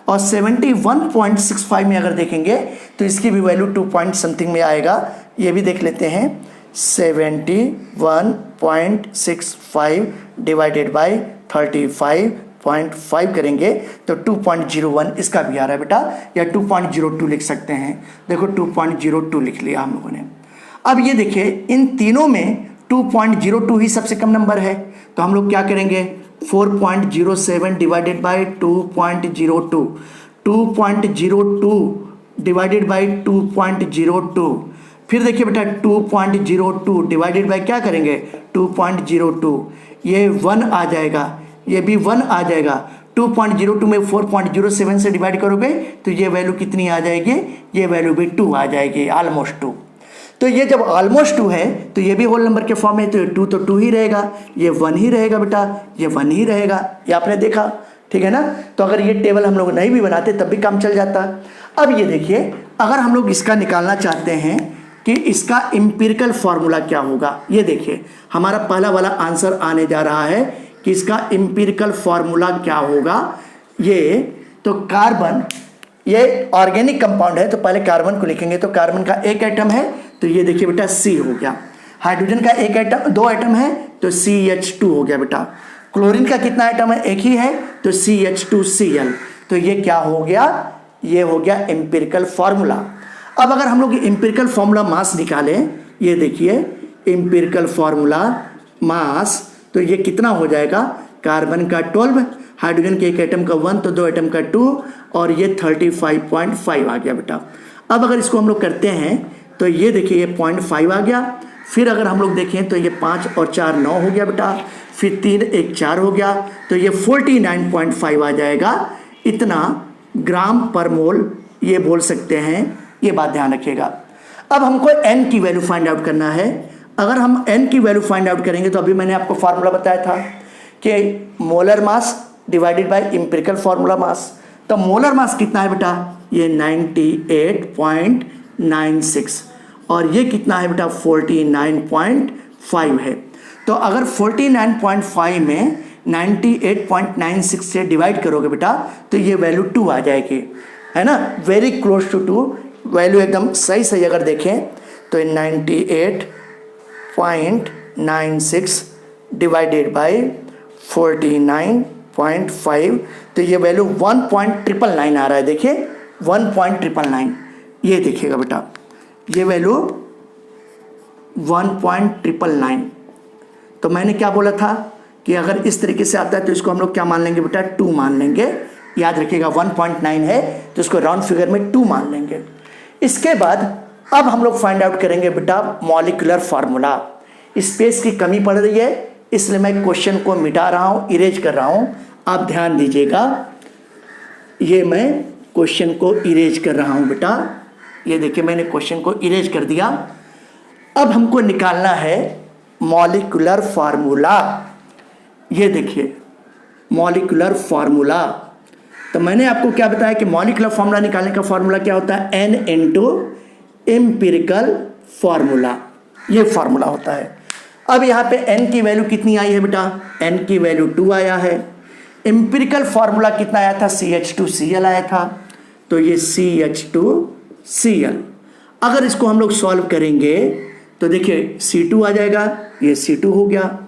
और 71.65 में अगर देखेंगे तो इसकी भी वैल्यू 2 पॉइंट समथिंग में आएगा। ये भी देख लेते हैं 71.65 डिवाइडेड बाय 35.5 करेंगे तो 2.01 इसका भी आ रहा है बेटा, या 2.02 लिख सकते हैं। देखो 2.02 लिख लिया हम लोगों ने। अब ये देखिए इन तीनों में 2.02 ही सबसे कम नंबर है, तो हम लोग क्या करेंगे 4.07 डिवाइडेड बाय 2.02, 2.02 डिवाइडेड बाय 2.02, फिर देखिए बेटा 2.02 डिवाइडेड बाय क्या करेंगे 2.02, ये 1 आ जाएगा, ये भी 1 आ जाएगा। 2.02 में 4.07 से डिवाइड करोगे तो ये वैल्यू कितनी आ जाएगी, ये वैल्यू भी 2 आ जाएगी, ऑलमोस्ट 2। तो ये जब ऑलमोस्ट 2 है तो ये भी होल नंबर के फॉर्म में, तो 2 तो 2 ही रहेगा, ये 1 ही रहेगा बेटा, ये 1 ही रहेगा, ये आपने देखा, ठीक है ना। तो अगर ये टेबल हम लोग नहीं भी बनाते तब भी काम चल जाता। अब ये देखिए अगर हम लोग इसका निकालना चाहते हैं कि इसका एम्पिरिकल फॉर्मूला क्या होगा, ये देखिए हमारा पहला वाला आंसर आने जा रहा है कि इसका एम्पिरिकल फॉर्मूला क्या होगा। ये तो कार्बन, ये ऑर्गेनिक कंपाउंड है तो पहले कार्बन को लिखेंगे, तो कार्बन का एक एटम है तो ये देखिए बेटा C हो गया। हाइड्रोजन का एक एटम, 2 एटम है तो CH2 हो गया बेटा। क्लोरीन का कितना एटम है, एक ही है तो CH2Cl। तो ये क्या हो गया, ये हो गया एम्पिरिकल फॉर्मूला। अब अगर हम लोग एम्पिरिकल फॉर्मूला मास निकालें, ये देखिए एम्पिरिकल फॉर्मूला मास, तो ये कितना हो जाएगा, कार्बन का 12, हाइड्रोजन के एक एटम का 1 तो 2 एटम का 2, और ये 35.5 आ गया बेटा। अब अगर इसको हम लोग करते हैं तो ये देखिए ये 0.5 आ गया। फिर अगर हम लोग देखें तो ये 5 और 4 9 हो गया बेटा, फिर 3 1 4 हो गया, तो ये 49.5 आ जाएगा। इतना ग्राम पर मोल ये बोल सकते हैं, ये बात ध्यान रखिएगा। अब हमको n की वैल्यू फाइंड आउट करना है। अगर हम n की वैल्यू फाइंड आउट करेंगे तो अभी मैंने आपको फार्मूला बताया था कि molar mass divided by empirical formula mass. तो मोलर मास कितना है बेटा, ये 98.96, और ये कितना है बेटा 49.5 है। तो अगर 49.5 में 98.96 से डिवाइड करोगे बेटा तो ये वैल्यू 2 आ जाएगी, है ना, वेरी क्लोज टू 2। वैल्यू एकदम सही सही अगर देखें तो 98.96 डिवाइडेड बाय 49.5, तो ये वैल्यू 1.999 आ रहा है। देखिए 1.999, ये देखिएगा बेटा ये वैल्यू 1.999। तो मैंने क्या बोला था कि अगर इस तरीके से आता है तो इसको हम लोग क्या मान लेंगे बेटा 2 मान लेंगे। याद रखिएगा 1.9 है तो इसको राउंड फिगर में 2 मान लेंगे। इसके बाद अब हम लोग फाइंड आउट करेंगे बेटा मॉलिक्यूलर फार्मूला। स्पेस की कमी पड़ रही है इसलिए मैं क्वेश्चन को मिटा रहा हूँ, इरेज कर रहा हूँ। आप ध्यान दीजिएगा, ये मैं क्वेश्चन को इरेज कर रहा हूँ बेटा। ये देखिए मैंने क्वेश्चन को इरेज कर दिया। अब हमको निकालना है मॉलिक्यूलर फार्मूला। ये देखिए मॉलिक्यूलर फार्मूला, तो मैंने आपको क्या बताया कि मॉलिक्यूलर फार्मूला निकालने का फार्मूला क्या होता है, n इंटू एम्पिरिकल फार्मूला, ये फार्मूला होता है। अब यहाँ पे n की वैल्यू कितनी आई है बेटा, n की वैल्यू 2 आया है। एम्पिरिकल फार्मूला कितना आया था, CH2Cl आया था, तो ये CH2Cl। अगर इसको हम लोग सॉल्व करेंगे तो देखिए C2 आ जाएगा, ये C2 हो गया,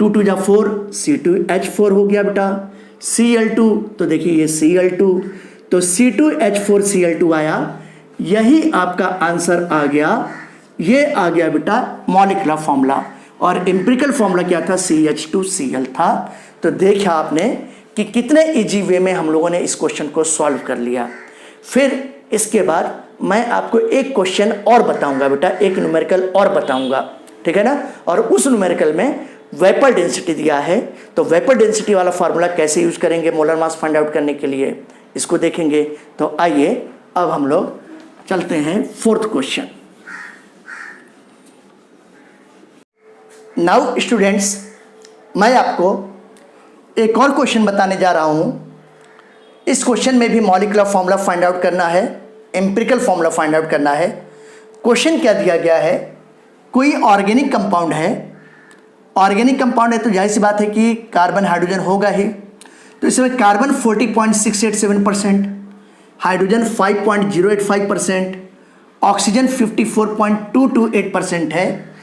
2 2 जा 4, C2H4 हो गया बेटा। Cl2 तो देखिए ये Cl2, तो C2H4Cl2 आया, यही आपका आंसर आ गया। ये आ गया बेटा मॉलिक्यूलर फार्मूला, और एम्पिरिकल फार्मूला क्या था, CH2Cl था। तो देखा आपने कि कितने इजी वे में हम लोगों ने इस क्वेश्चन को सॉल्व कर लिया। फिर इसके बाद मैं आपको एक क्वेश्चन और बताऊंगा बेटा, एक न्यूमेरिकल और बताऊंगा, ठीक है ना। और उस न्यूमेरिकल में वेपर डेंसिटी दिया है, तो वेपर डेंसिटी वाला फार्मूला कैसे यूज करेंगे मोलर मास फाइंड आउट करने के लिए, इसको देखेंगे। तो आइए अब हम लोग चलते हैं 4th क्वेश्चन। नाउ स्टूडेंट्स, मैं आपको एक और क्वेश्चन बताने जा रहा हूं। इस क्वेश्चन में भी मॉलिक्यूलर फार्मूला फाइंड आउट करना है, एम्पिरिकल फार्मूला फाइंड आउट करना है। क्वेश्चन क्या दिया गया है कोई ऑर्गेनिक कंपाउंड है, ऑर्गेनिक कंपाउंड है तो जाहिर सी बात है कि कार्बन हाइड्रोजन होगा ही। तो इसमें कार्बन 40.687%, हाइड्रोजन 5.085%, ऑक्सीजन 54.228% है।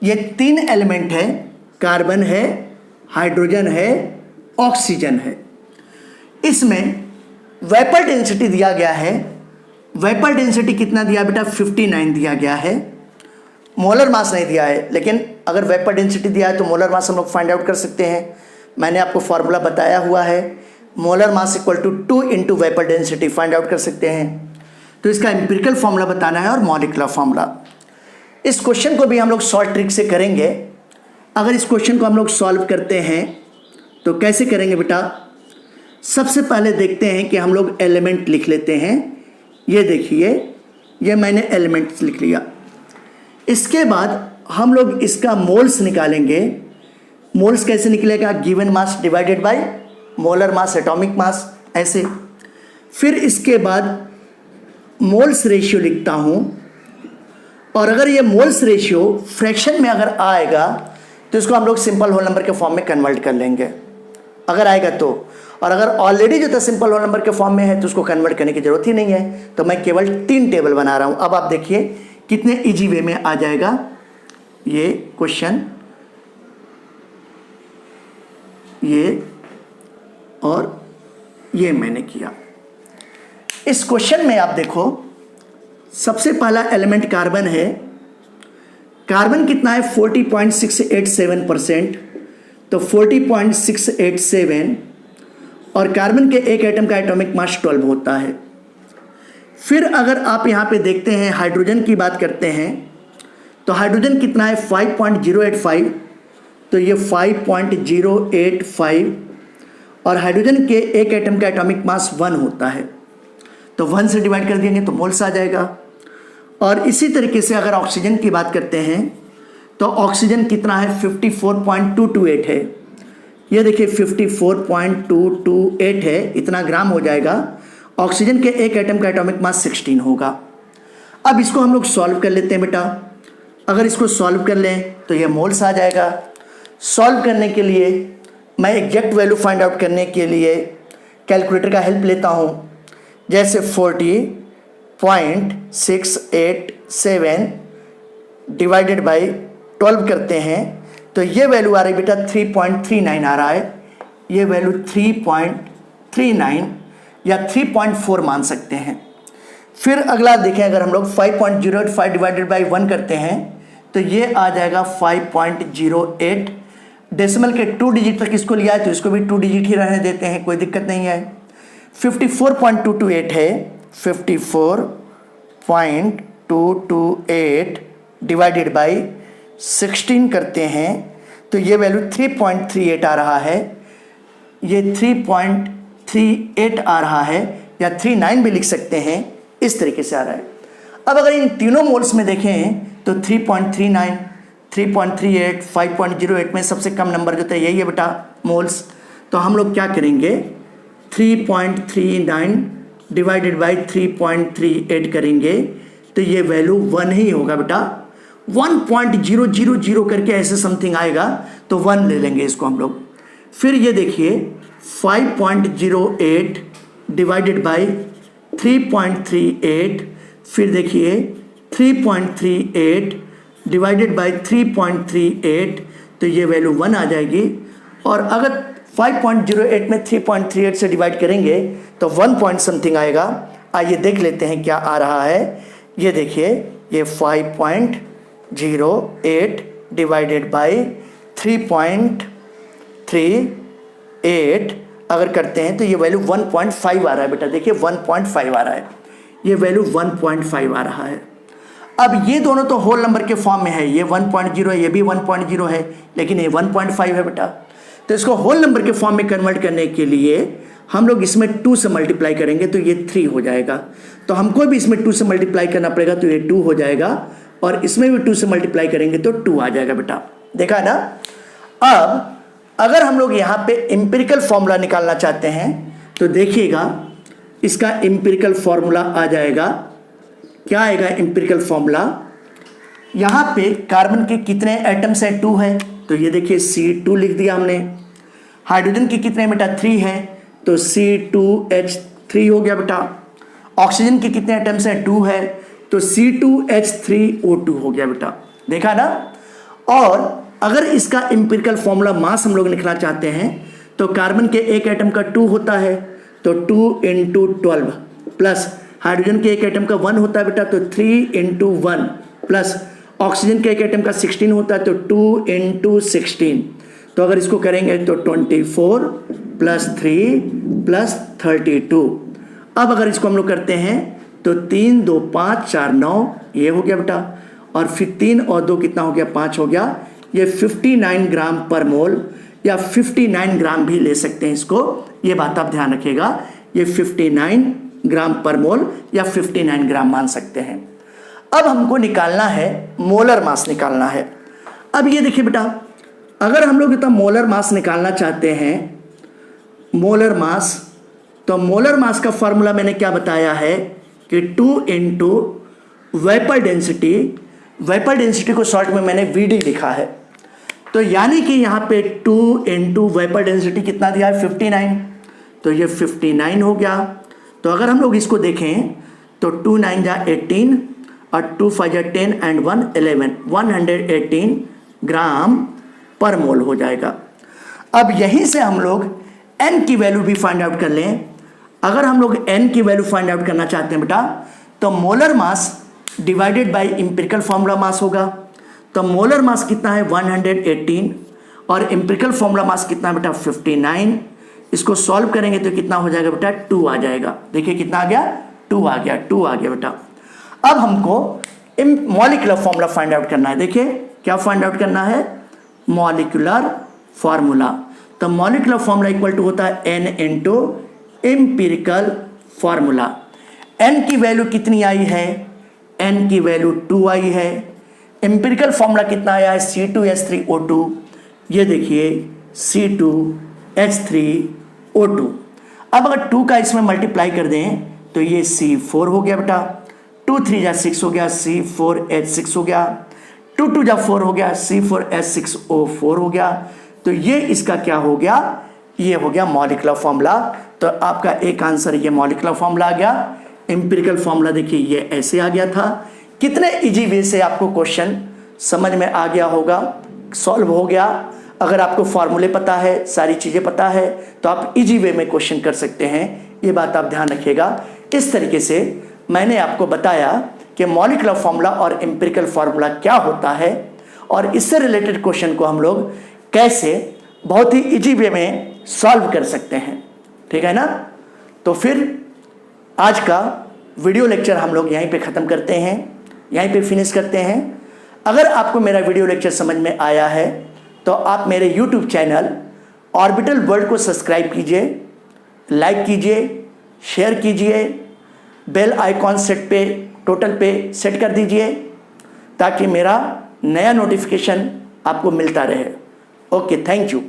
ये 3 एलिमेंट है, कार्बन है, हाइड्रोजन है, ऑक्सीजन है। इसमें वेपर डेंसिटी दिया गया है। वेपर डेंसिटी कितना दिया बेटा? 59 दिया गया है। मोलर मास नहीं दिया है, लेकिन अगर वेपर डेंसिटी दिया है तो मोलर मास हम लोग फाइंड आउट कर सकते हैं। मैंने आपको फॉर्मूला बताया हुआ है, molar mass equal to 2 into vapour density find out कर सकते हैं। तो इसका एम्पिरिकल फॉर्मूला बताना है और मॉलिक्यूलर फॉर्मूला। इस क्वेश्चन को भी हम लोग शॉर्ट ट्रिक से करेंगे। अगर इस क्वेश्चन को हम लोग सॉल्व करते हैं तो कैसे करेंगे बेटा? सबसे पहले देखते हैं कि हम लोग एलिमेंट लिख लेते हैं। ये देखिए, ये मैंने एलिमेंट्स लिख लिया। इसके बाद हम लोग इसका मोल्स निकालेंगे। मोल्स कैसे निकलेगा? Given mass divided by molar mass, atomic mass, ऐसे। फिर इसके बाद मोल्स रेशियो लिखता हूँ, और अगर ये मोल्स रेशियो फ्रैक्शन में अगर आएगा तो इसको हम लोग सिंपल होल नंबर के फॉर्म में कन्वर्ट कर लेंगे, अगर आएगा तो। और अगर ऑलरेडी जो था सिंपल होल नंबर के फॉर्म में है तो उसको कन्वर्ट करने की जरूरत ही नहीं है। तो मैं केवल 3 टेबल बना रहा हूँ। अब आप देखिए कितने इजी वे में आ जाएगा ये क्वेश्चन, ये और ये मैंने किया। इस क्वेश्चन में आप देखो, सबसे पहला एलिमेंट कार्बन है। कार्बन कितना है? 40.687%। तो 40.687, और कार्बन के एक एटम का एटॉमिक मास 12 होता है। फिर अगर आप यहाँ पे देखते हैं, हाइड्रोजन की बात करते हैं तो हाइड्रोजन कितना है? 5.085। तो ये 5.085, और हाइड्रोजन के एक एटम का एटॉमिक मास 1 होता है। तो 1 से डिवाइड कर देंगे तो मोल्स आ जाएगा। और इसी तरीके से अगर ऑक्सीजन की बात करते हैं तो ऑक्सीजन कितना है? 54.228 है। ये देखिए 54.228 है, इतना ग्राम हो जाएगा। ऑक्सीजन के एक एटम का एटॉमिक मास 16 होगा। अब इसको हम लोग सॉल्व कर लेते हैं बेटा। अगर इसको सॉल्व कर लें तो ये मोल्स आ जाएगा। सॉल्व करने के लिए मैं एग्जैक्ट वैल्यू फाइंड आउट करने के लिए कैलकुलेटर का हेल्प लेता हूँ। जैसे 40.687 डिवाइडेड बाई 12 करते हैं तो ये वैल्यू आ रही बेटा 3.39 आ रहा है। ये वैल्यू 3.39 या 3.4 मान सकते हैं। फिर अगला देखें, अगर हम लोग 5.085 डिवाइडेड बाई 1 करते हैं तो ये आ जाएगा 5.08। डेसिमल के 2 डिजिट तक इसको लिया है तो इसको भी 2 डिजिट ही रहने देते हैं, कोई दिक्कत नहीं है। 54.228 है, 54.228 डिवाइडेड बाई 16 करते हैं तो ये वैल्यू 3.38 आ रहा है। ये 3.38 आ रहा है, या 39 भी लिख सकते हैं, इस तरीके से आ रहा है। अब अगर इन तीनों मोल्स में देखें तो 3.39, 3.38, 5.08 में सबसे कम नंबर जो था यही है बेटा, मोल्स। तो हम लोग क्या करेंगे? 3.39 डिवाइडेड बाई 3.38 करेंगे तो ये वैल्यू 1 ही होगा बेटा। 1.000 करके ऐसे समथिंग आएगा तो 1 ले लेंगे इसको हम लोग। फिर ये देखिए 5.08 डिवाइडेड बाई 3.38, फिर देखिए 3.38 डिवाइडेड बाई 3.38 तो ये वैल्यू 1 आ जाएगी। और अगर 5.08 में 3.38 से डिवाइड करेंगे तो 1 पॉइंट समथिंग आएगा। आइए देख लेते हैं क्या आ रहा है। ये देखिए, ये 5.08 डिवाइडेड बाई 3.38 अगर करते हैं तो ये वैल्यू 1.5 आ रहा है बेटा। देखिए 1.5 आ रहा है, ये वैल्यू 1.5 आ रहा है। अब ये दोनों तो होल नंबर के फॉर्म में है, ये 1.0 है, ये भी 1.0 है, लेकिन ये 1.5 है बेटा। तो इसको होल नंबर के फॉर्म में कन्वर्ट करने के लिए हम लोग इसमें 2 से मल्टीप्लाई करेंगे तो ये 3 हो जाएगा। तो हमको भी इसमें 2 से मल्टीप्लाई करना पड़ेगा तो ये 2 हो जाएगा, और इसमें भी 2 से मल्टीप्लाई करेंगे तो 2 आ जाएगा बेटा। देखा ना। अब अगर हम लोग यहाँ पे एम्पिरिकल फॉर्मूला निकालना चाहते हैं तो देखिएगा, इसका एम्पिरिकल फॉर्मूला आ जाएगा। क्या आएगा एम्पिरिकल फॉर्मूला? यहाँ पे कार्बन के कितने एटम्स हैं? 2 है, तो ये देखिए C2 लिख दिया हमने। हाइड्रोजन के कितने बेटा? 3 है, तो C2H3 हो गया बेटा। ऑक्सीजन के कितने एटम्स हैं? 2 है, तो C2H3O2 हो गया बेटा। देखा ना। और अगर इसका एम्पिरिकल फॉर्मूला मास हम लोग लिखना चाहते हैं तो कार्बन के एक एटम का 2 होता है, तो 2 × 12 प्लस हाइड्रोजन के एक एटम का 1 होता है बेटा, तो 3 × 1 प्लस ऑक्सीजन के एक एटम का 16 होता है, तो 2 × 16। तो अगर इसको करेंगे तो 24 प्लस 3 प्लस 32। अब अगर इसको हम लोग करते हैं तो 3 2 5 4 9 ये हो गया बेटा, और फिर 3 और 2 कितना हो गया? 5 हो गया। ये 59 ग्राम पर मोल या 59 ग्राम भी ले सकते हैं इसको, ये बात आप ध्यान रखिएगा। ये 59 ग्राम पर मोल या 59 ग्राम मान सकते हैं। अब हमको निकालना है मोलर मास निकालना है। अब ये देखिए बेटा, अगर हम लोग इतना मोलर मास निकालना चाहते हैं, मोलर मास, तो मोलर मास का फॉर्मूला मैंने क्या बताया है कि 2 × वेपर डेंसिटी। वेपर डेंसिटी को शॉर्ट में मैंने VD लिखा है, तो यानी कि यहाँ पे 2 × वेपर डेंसिटी कितना दिया है? 59, तो ये 59 हो गया। तो अगर हम लोग इसको देखें तो 2 9 जा 18 और 2 5 जा 10 एंड 1 11, 118 ग्राम पर मोल हो जाएगा। अब यहीं से हम लोग N की वैल्यू भी फाइंड आउट कर लें। अगर हम लोग N की वैल्यू फाइंड आउट करना चाहते हैं बेटा, तो molar mass divided by empirical formula mass होगा। तो मोलर मास कितना है? 118 और एम्पिरिकल फॉर्मूला मास कितना है बेटा? 59। इसको सॉल्व करेंगे तो कितना हो जाएगा बेटा? 2 आ जाएगा। देखिए कितना आ गया? 2 आ गया, 2 आ गया बेटा। अब हमको मॉलिक्यूलर फॉर्मूला फाइंड आउट करना है। देखिए क्या फाइंड आउट करना है? Molecular formula. तो मॉलिक्यूलर फॉर्मूला इक्वल टू होता है N × एम्पिरिकल फॉर्मूला। N की वैल्यू कितनी आई है? N की वैल्यू 2 आई है। एम्पिरिकल फॉर्मूला कितना आया है? C2H3O2। ये देखिए C2H3O2। अब अगर 2 का इसमें मल्टीप्लाई कर दें तो ये C4 हो गया बेटा, 2 3 जा 6 हो गया, C4H6 हो गया, 2 2 जा 4 हो गया, C4H6O4 हो गया। तो ये इसका क्या हो गया? ये हो गया मॉलिक्यूलर फॉर्मूला। तो आपका एक आंसर ये मॉलिक्यूलर फॉर्मूला आ गया। एम्पिरिकल फॉर्मूला देखिए ये ऐसे आ गया था। कितने इजी वे से आपको क्वेश्चन समझ में आ गया होगा, सॉल्व हो गया। अगर आपको फॉर्मूले पता है, सारी चीज़ें पता है, तो आप इजी वे में क्वेश्चन कर सकते हैं। ये बात आप ध्यान रखिएगा। इस तरीके से मैंने आपको बताया कि मॉलिक्यूलर फॉर्मूला और एम्पिरिकल फॉर्मूला क्या होता है और इससे रिलेटेड क्वेश्चन को हम लोग कैसे बहुत ही इजी वे में सॉल्व कर सकते हैं। ठीक है ना। तो फिर आज का वीडियो लेक्चर हम लोग यहीं पे ख़त्म करते हैं, यहीं पे फिनिश करते हैं। अगर आपको मेरा वीडियो लेक्चर समझ में आया है तो आप मेरे YouTube चैनल ऑर्बिटल वर्ल्ड को सब्सक्राइब कीजिए, लाइक कीजिए, शेयर कीजिए, बेल आइकॉन टोटल पे सेट कर दीजिए ताकि मेरा नया नोटिफिकेशन आपको मिलता रहे। Okay, thank you.